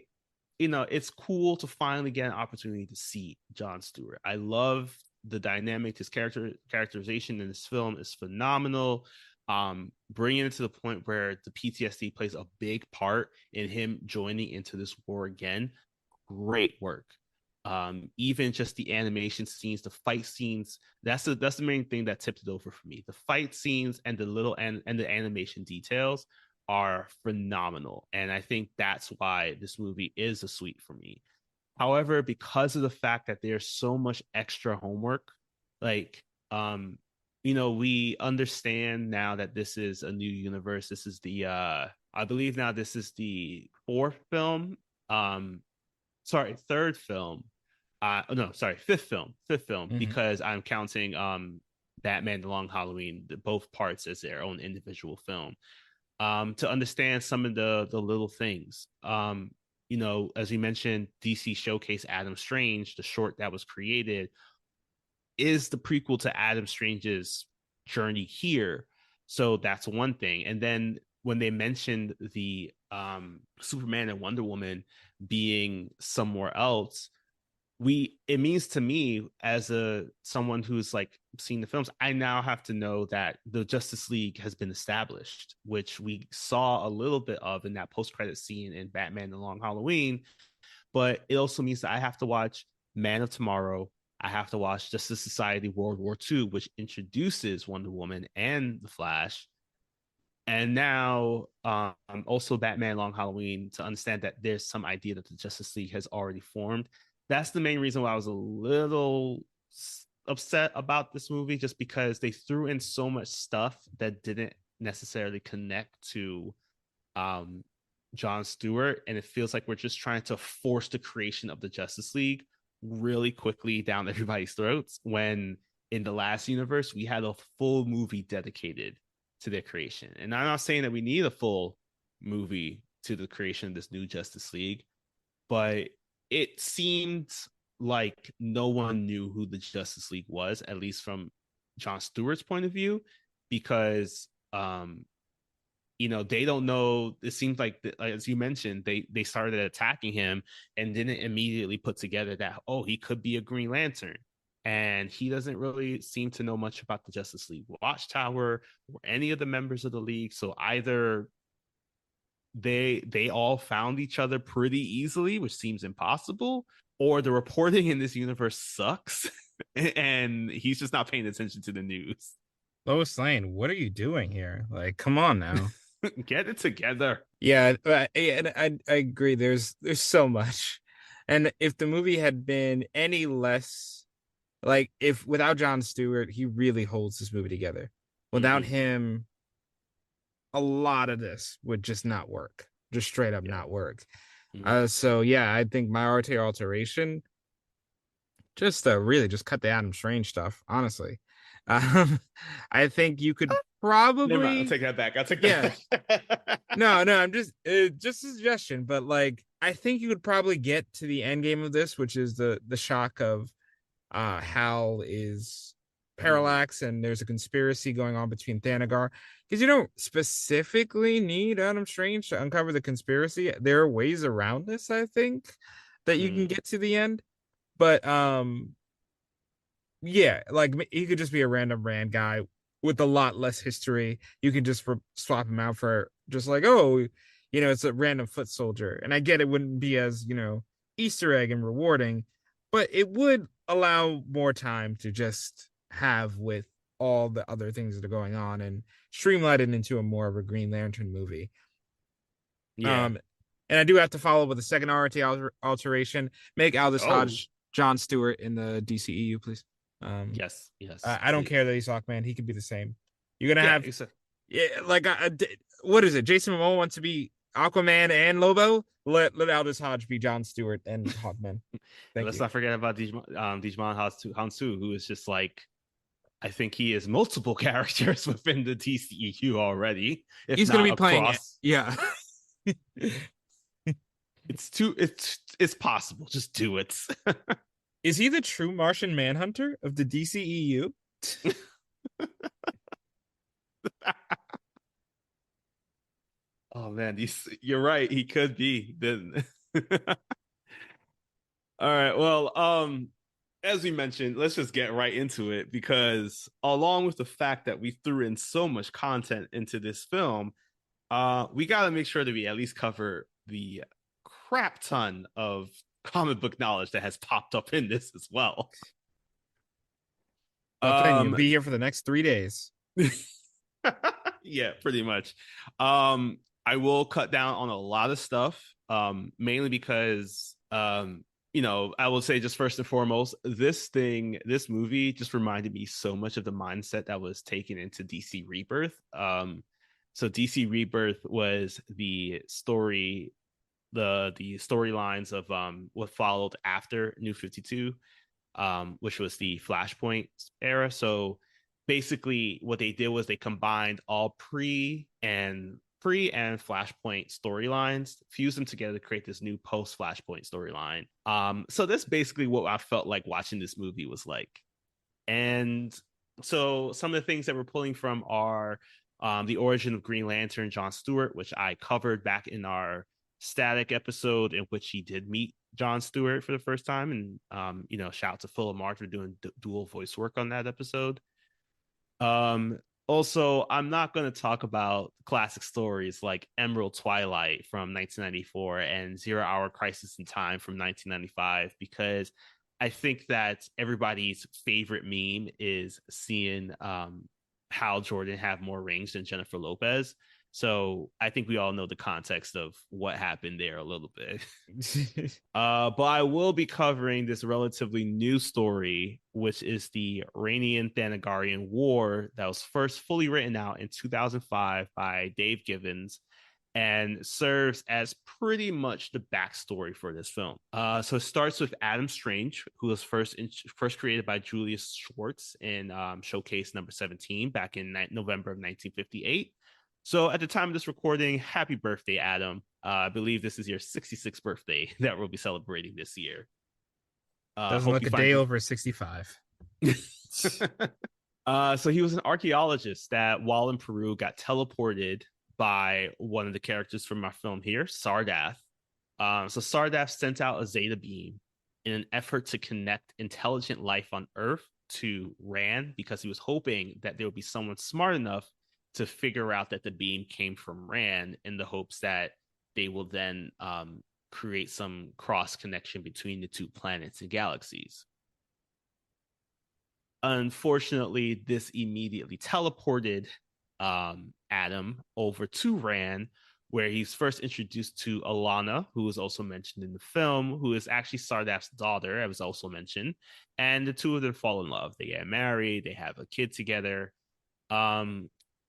it's cool to finally get an opportunity to see Jon Stewart. I love the dynamic. His characterization in this film is phenomenal. Bringing it to the point where the PTSD plays a big part in him joining into this war again. Great work. Even just the animation scenes, the fight scenes, that's the main thing that tipped it over for me. The fight scenes and the little and the animation details are phenomenal, and I think that's why this movie is a sweet for me. However, because of the fact that there's so much extra homework, like we understand now that this is a new universe. This is the I believe now this is the fifth film. Fifth film, mm-hmm. Because I'm counting Batman The Long Halloween, both parts, as their own individual film. To understand some of the little things. As we mentioned, DC Showcase Adam Strange, the short that was created, is the prequel to Adam Strange's journey here. So that's one thing. And then when they mentioned the Superman and Wonder Woman being somewhere else, it means to me as a someone who's like seen the films, I now have to know that the Justice League has been established, which we saw a little bit of in that post-credit scene in Batman the Long Halloween. But it also means that I have to watch Man of Tomorrow. I have to watch Justice Society World War II, which introduces Wonder Woman and the Flash. And now also Batman Long Halloween, to understand that there's some idea that the Justice League has already formed. That's the main reason why I was a little upset about this movie, just because they threw in so much stuff that didn't necessarily connect to John Stewart, and it feels like we're just trying to force the creation of the Justice League really quickly down everybody's throats, when in the last universe we had a full movie dedicated to their creation. And I'm not saying that we need a full movie to the creation of this new Justice League, but it seemed like no one knew who the Justice League was, at least from John Stewart's point of view, because they don't know. It seems like, as you mentioned, they started attacking him and didn't immediately put together that, oh, he could be a Green Lantern. And he doesn't really seem to know much about the Justice League Watchtower or any of the members of the League. So either they all found each other pretty easily, which seems impossible, or the reporting in this universe sucks and he's just not paying attention to the news. Lois Lane, what are you doing here? Like, come on now. Get it together. Yeah, and I agree. There's so much. And if the movie had been any less, like, if without John Stewart, he really holds this movie together. Without him, a lot of this would just not work. Just straight up not work. So yeah, I think my RT alteration just really just cut the Adam Strange stuff, honestly. I think you could probably. Never mind, I'll take that back. I'll take that back. No, I'm just a suggestion, but like I think you could probably get to the end game of this, which is the shock of Hal is Parallax and there's a conspiracy going on between Thanagar, because you don't specifically need Adam Strange to uncover the conspiracy. There are ways around this, I think, that you can get to the end, but yeah, like he could just be a random Rand guy with a lot less history. You can just swap him out for just like, oh, it's a random foot soldier. And I get it wouldn't be as, Easter egg and rewarding, but it would allow more time to just have with all the other things that are going on and streamline it into a more of a Green Lantern movie. Yeah. And I do have to follow with a second RT alteration. Make Aldous Hodge John Stewart in the DCEU, please. Yes. I don't care that he's Hawkman. He can be the same. You're gonna have, like, what is it? Jason Momoa wants to be Aquaman and Lobo. Let Aldous Hodge be John Stewart and Hawkman. Let's not forget about Djimon Hounsou, who is just like, I think he is multiple characters within the DCEU already. He's gonna be playing it. Yeah. It's possible. Just do it. Is he the true Martian Manhunter of the DCEU? Oh man, you're right. He could be. All right. Well, as we mentioned, let's just get right into it, because along with the fact that we threw in so much content into this film, we got to make sure that we at least cover the crap ton of comic book knowledge that has popped up in this as well. You'll be here for the next 3 days. Yeah, pretty much. I will cut down on a lot of stuff, mainly because I will say, just first and foremost, this movie just reminded me so much of the mindset that was taken into DC Rebirth. So DC Rebirth was the story, the storylines of what followed after New 52, which was the Flashpoint era. So basically what they did was they combined all pre and Flashpoint storylines, fused them together to create this new post Flashpoint storyline. So that's basically what I felt like watching this movie was like. And so some of the things that we're pulling from are the origin of Green Lantern, John Stewart, which I covered back in our Static episode in which he did meet Jon Stewart for the first time, and shout out to Philip Mark for doing dual voice work on that episode. Also, I'm not going to talk about classic stories like Emerald Twilight from 1994 and Zero Hour Crisis in Time from 1995, because I think that everybody's favorite meme is seeing Hal Jordan have more rings than Jennifer Lopez. So I think we all know the context of what happened there a little bit. But I will be covering this relatively new story, which is the Rhaenys-Thanagarian War that was first fully written out in 2005 by Dave Gibbons and serves as pretty much the backstory for this film. So it starts with Adam Strange, who was first created by Julius Schwartz in Showcase number 17 back in November of 1958. So at the time of this recording, happy birthday, Adam. I believe this is your 66th birthday that we'll be celebrating this year. Doesn't look a day over 65. So he was an archaeologist that while in Peru got teleported by one of the characters from our film here, Sardath. So Sardath sent out a Zeta beam in an effort to connect intelligent life on Earth to Rand, because he was hoping that there would be someone smart enough to figure out that the beam came from Rand, in the hopes that they will then create some cross connection between the two planets and galaxies. Unfortunately, this immediately teleported Adam over to Rand, where he's first introduced to Alana, who was also mentioned in the film, who is actually Sardath's daughter, as was also mentioned. And the two of them fall in love. They get married, they have a kid together.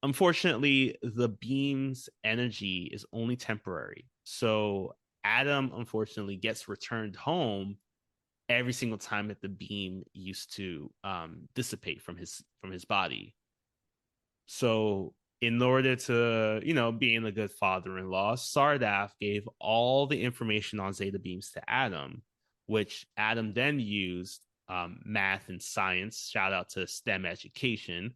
Unfortunately, the beam's energy is only temporary. So Adam, unfortunately, gets returned home every single time that the beam used to dissipate from his body. So in order to, being a good father-in-law, Sardath gave all the information on Zeta beams to Adam, which Adam then used math and science, shout out to STEM education,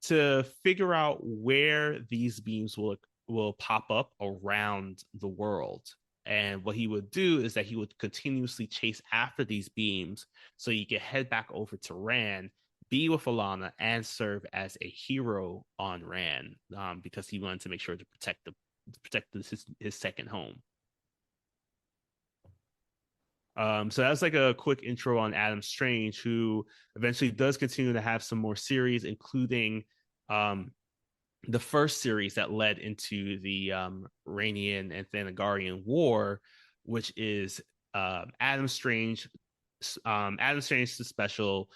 to figure out where these beams will pop up around the world. And what he would do is that he would continuously chase after these beams so he could head back over to Rand, be with Alana, and serve as a hero on Rand, because he wanted to make sure to protect his second home. So that's like a quick intro on Adam Strange, who eventually does continue to have some more series, including the first series that led into the Rhaenys and Thanagarian War, which is Adam Strange's special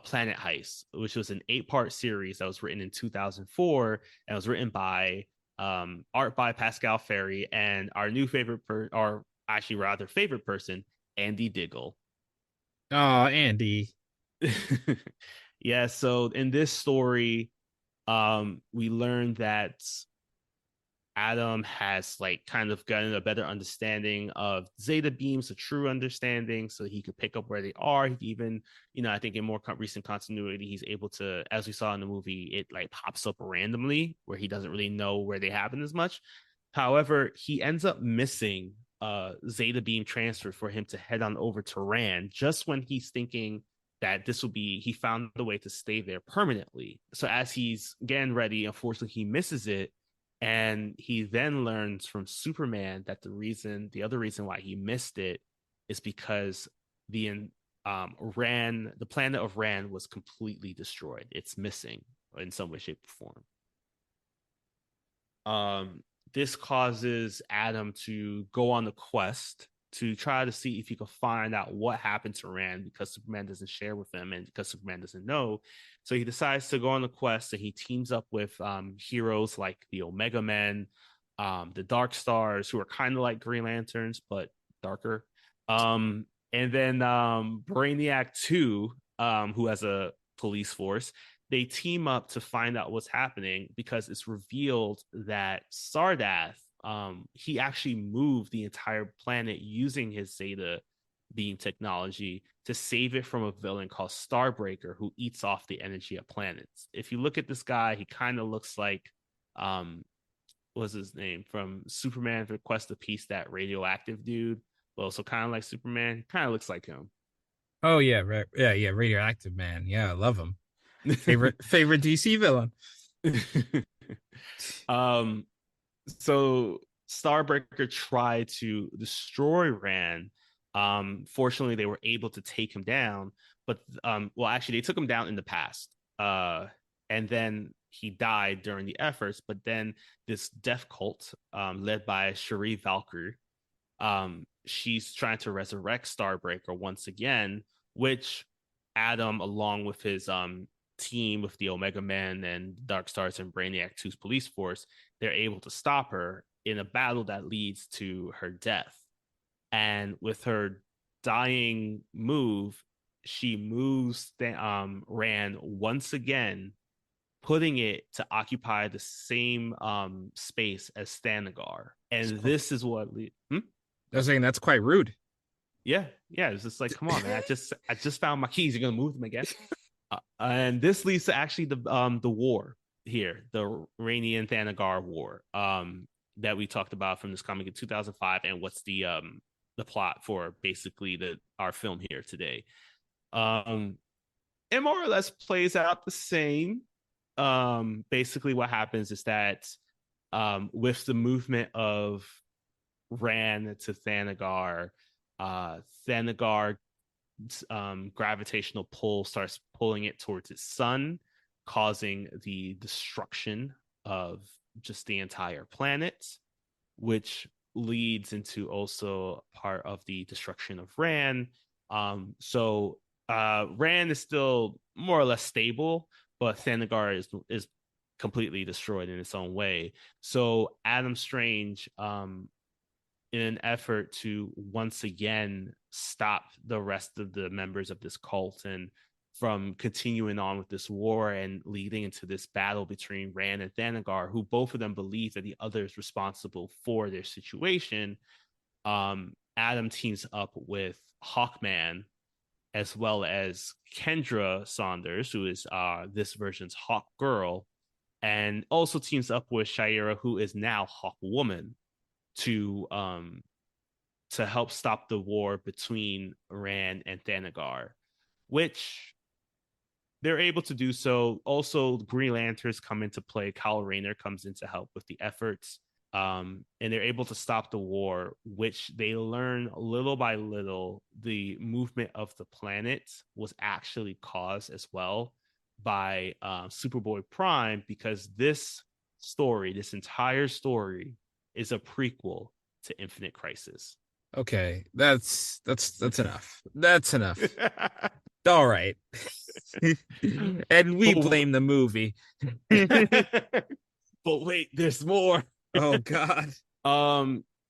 Planet Heist, which was an 8-part series that was written in 2004 and was written by art by Pascal Ferry and our new favorite favorite person, Andy Diggle. Oh, Andy. Yeah, so in this story, we learned that Adam has kind of gotten a better understanding of Zeta beams, a true understanding, so he could pick up where they are. He even, I think in more recent continuity, he's able to, as we saw in the movie, it pops up randomly where he doesn't really know where they happen as much. However, he ends up missing Zeta beam transfer for him to head on over to Rand just when he's thinking that he found a way to stay there permanently. So as he's getting ready, unfortunately, he misses it. And he then learns from Superman that the other reason why he missed it is because the planet of Rand was completely destroyed. It's missing in some way, shape, or form. This causes Adam to go on the quest to try to see if he could find out what happened to Rand, because Superman doesn't share with him and because Superman doesn't know. So he decides to go on the quest, and he teams up with heroes like the Omega Men, the Dark Stars, who are kind of like Green Lanterns, but darker. And then Brainiac 2, who has a police force. They team up to find out what's happening, because it's revealed that Sardath, he actually moved the entire planet using his Zeta beam technology to save it from a villain called Starbreaker, who eats off the energy of planets. If you look at this guy, he kind of looks like what's his name from Superman Request of Peace, that radioactive dude, but also kind of like Superman, kind of looks like him. Oh yeah, right. Yeah, Radioactive Man. Yeah, I love him. Favorite DC villain. um, so Starbreaker tried to destroy Rand. Fortunately, they were able to take him down, but well, actually, they took him down in the past. And then he died during the efforts. But then this death cult, led by Cherie Valkyrie, she's trying to resurrect Starbreaker once again, which Adam, along with his team with the Omega Men and Dark Stars and Brainiac 2's police force, they're able to stop her in a battle that leads to her death. And with her dying move, she moves Rand once again, putting it to occupy the same space as Thanagar. And this is what I was saying that's quite rude. yeah, it's just like, come on, man. I just found my keys. You're gonna move them again. And this leads to actually the war here, the Rainier and Thanagar war, that we talked about from this comic in 2005, and what's the plot for basically our film here today. It more or less plays out the same. Basically what happens is that with the movement of Rand to Thanagar, Thanagar gravitational pull starts pulling it towards its sun, causing the destruction of just the entire planet, which leads into also part of the destruction of Rand. So Rand is still more or less stable, but Thanagar is completely destroyed in its own way. So Adam Strange, in an effort to once again stop the rest of the members of this cult and from continuing on with this war and leading into this battle between Rand and Thanagar, who both of them believe that the other is responsible for their situation, Adam teams up with Hawkman, as well as Kendra Saunders, who is this version's Hawk Girl, and also teams up with Shayera, who is now Hawk Woman, to help stop the war between Rand and Thanagar, which they're able to do so. Also, Green Lanterns come into play. Kyle Rayner comes in to help with the efforts, and they're able to stop the war, which they learn little by little the movement of the planet was actually caused as well by Superboy Prime, because this entire story is a prequel to Infinite Crisis. Okay, that's enough. That's enough. All right. And we blame the movie. But wait, there's more. Oh God.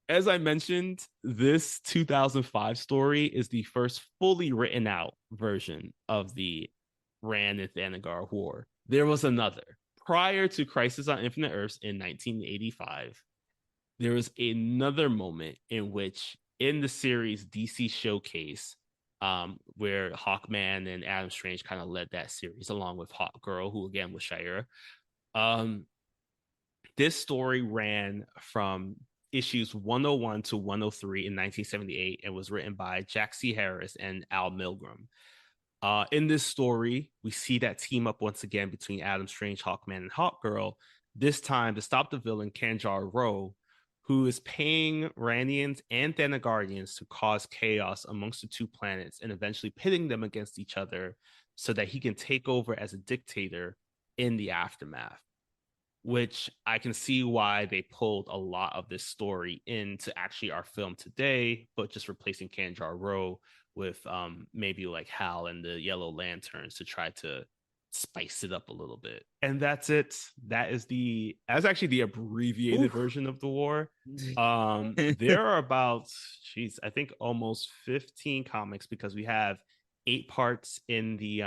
As I mentioned, this 2005 story is the first fully written out version of the Rand and Thanagar war. There was another. Prior to Crisis on Infinite Earths in 1985, there was another moment in which, in the series DC Showcase, where Hawkman and Adam Strange kind of led that series along with Hawk Girl, who again was Shayera. This story ran from issues 101 to 103 in 1978 and was written by Jack C. Harris and Al Milgrom. In this story, we see that team up once again between Adam Strange, Hawkman, and Hawkgirl, this time to stop the villain Kanjar Ro, who is paying Randians and Thanagarians to cause chaos amongst the two planets and eventually pitting them against each other so that he can take over as a dictator in the aftermath. Which I can see why they pulled a lot of this story into actually our film today, but just replacing Kanjar Ro with maybe like Hal and the Yellow Lanterns to try to spice it up a little bit. And that's it. That's actually the abbreviated version of the war. There are about, I think almost 15 comics, because we have 8 parts in the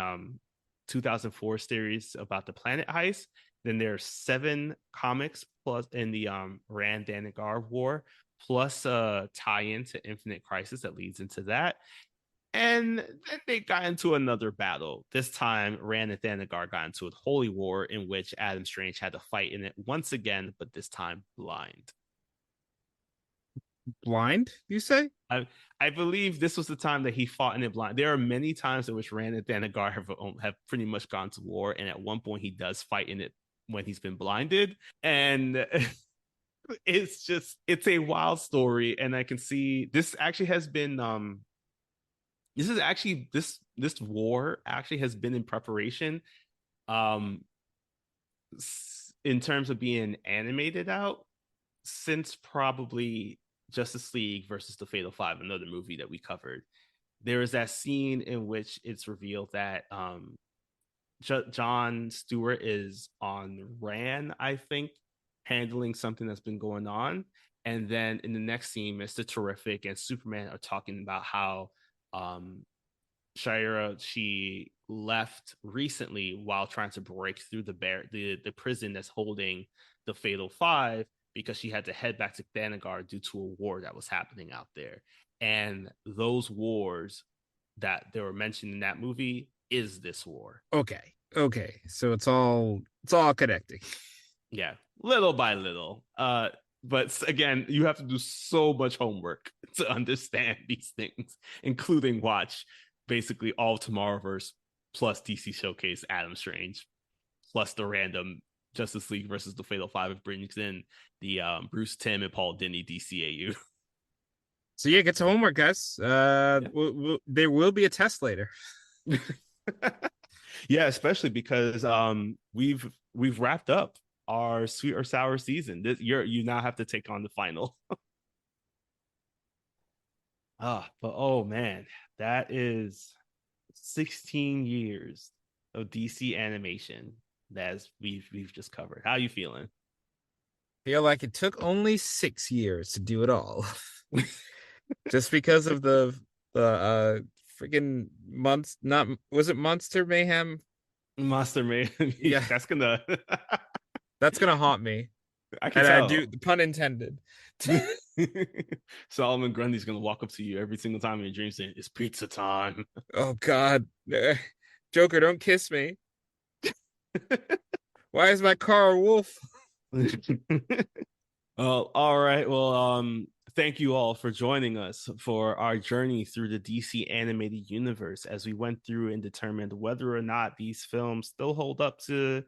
2004 series about the planet heist. Then there's 7 comics plus in the Rand Thanagar war, plus a tie-in to Infinite Crisis that leads into that. And then they got into another battle. This time, Rand and Thanagar got into a holy war in which Adam Strange had to fight in it once again, but this time blind. Blind, you say? I believe this was the time that he fought in it blind. There are many times in which Rand and Thanagar have pretty much gone to war, and at one point he does fight in it when he's been blinded. And it's a wild story, and I can see this actually has been this war actually has been in preparation in terms of being animated out since probably Justice League versus the Fatal Five, another movie that we covered. There is that scene in which it's revealed that John Stewart is on Rand, I think, handling something that's been going on. And then in the next scene, Mr. Terrific and Superman are talking about how Shira, she left recently while trying to break through the prison that's holding the Fatal Five, because she had to head back to Thanagar due to a war that was happening out there. And those wars that they were mentioned in that movie is this war. Okay. So it's all connecting. Yeah, little by little. But again, you have to do so much homework to understand these things, including watch basically all Tomorrowverse plus DC Showcase Adam Strange, plus the random Justice League versus the Fatal Five. It brings in the Bruce Timm and Paul Dini DCAU. So yeah, get to homework, guys. There will be a test later. Yeah, especially because we've wrapped up our sweet or sour season. You now have to take on the final. But oh man, that is 16 years of DC animation that we've just covered. How are you feeling? Feel like it took only 6 years to do it all. Just because of the freaking months. Not was it Monster Mayhem? Monster Mayhem. Yeah, that's gonna haunt me. I can and tell. I do, pun intended. Solomon Grundy's gonna walk up to you every single time in your dream saying, "It's pizza time." Oh God, Joker, don't kiss me. Why is my car a wolf? Oh, all right. Well, thank you all for joining us for our journey through the DC animated universe as we went through and determined whether or not these films still hold up to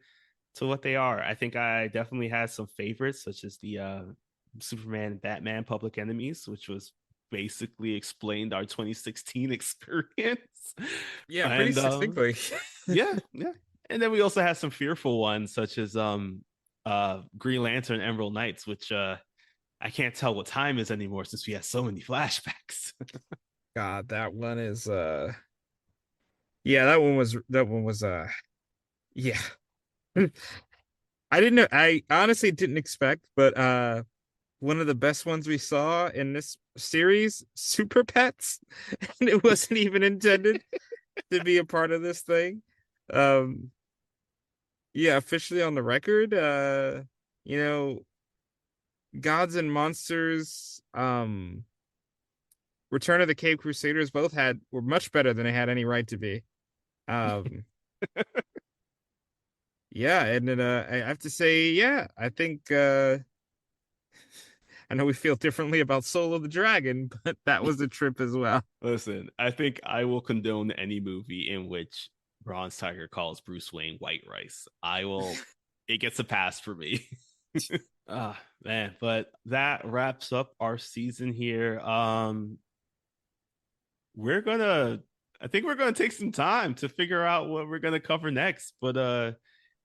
what they are. I think I definitely had some favorites, such as the Superman and Batman Public Enemies, which was basically explained our 2016 experience. Yeah, pretty succinctly. yeah. And then we also had some fearful ones, such as Green Lantern Emerald Knights, which I can't tell what time is anymore since we had so many flashbacks. God, that one is yeah, that one was yeah. I honestly didn't expect, but one of the best ones we saw in this series, Super Pets, and it wasn't even intended to be a part of this thing. Yeah, officially on the record, Gods and Monsters, Return of the Cave Crusaders both were much better than they had any right to be. Yeah, and then I have to say, yeah, I think I know we feel differently about Soul of the Dragon, but that was a trip as well. Listen, I think I will condone any movie in which Bronze Tiger calls Bruce Wayne white rice. It gets a pass for me. Man, but that wraps up our season here. I think we're gonna take some time to figure out what we're gonna cover next. But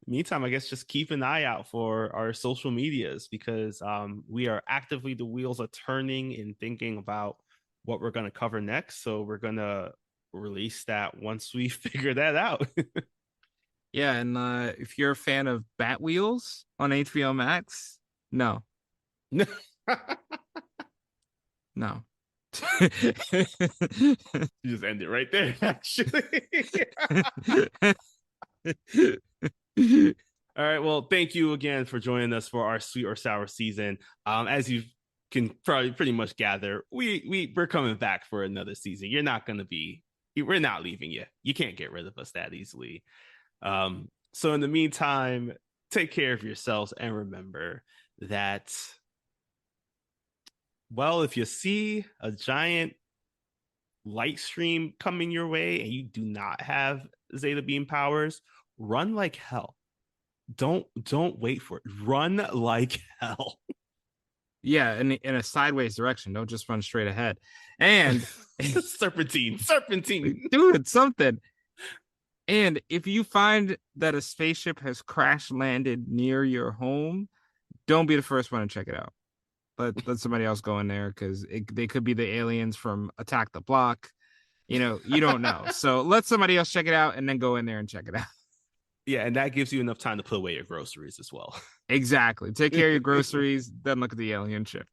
meantime, I guess just keep an eye out for our social medias, because we are actively, the wheels are turning and thinking about what we're gonna cover next. So we're gonna release that once we figure that out. Yeah, and if you're a fan of Bat Wheels on HBO Max, no. No. You just end it right there, actually. All right. Well, thank you again for joining us for our sweet or sour season. As you can probably pretty much gather, we're coming back for another season. You're not going to be we're not leaving you. You can't get rid of us that easily. So in the meantime, take care of yourselves and remember that, well, if you see a giant light stream coming your way and you do not have Zeta beam powers, run like hell. Don't wait for it. Run like hell. Yeah, in a sideways direction. Don't just run straight ahead. And serpentine. dude, it's something. And if you find that a spaceship has crash landed near your home, don't be the first one to check it out. Let somebody else go in there, because they could be the aliens from Attack the Block. You know, you don't know. So let somebody else check it out and then go in there and check it out. Yeah, and that gives you enough time to put away your groceries as well. Exactly. Take care of your groceries, then look at the alien ship.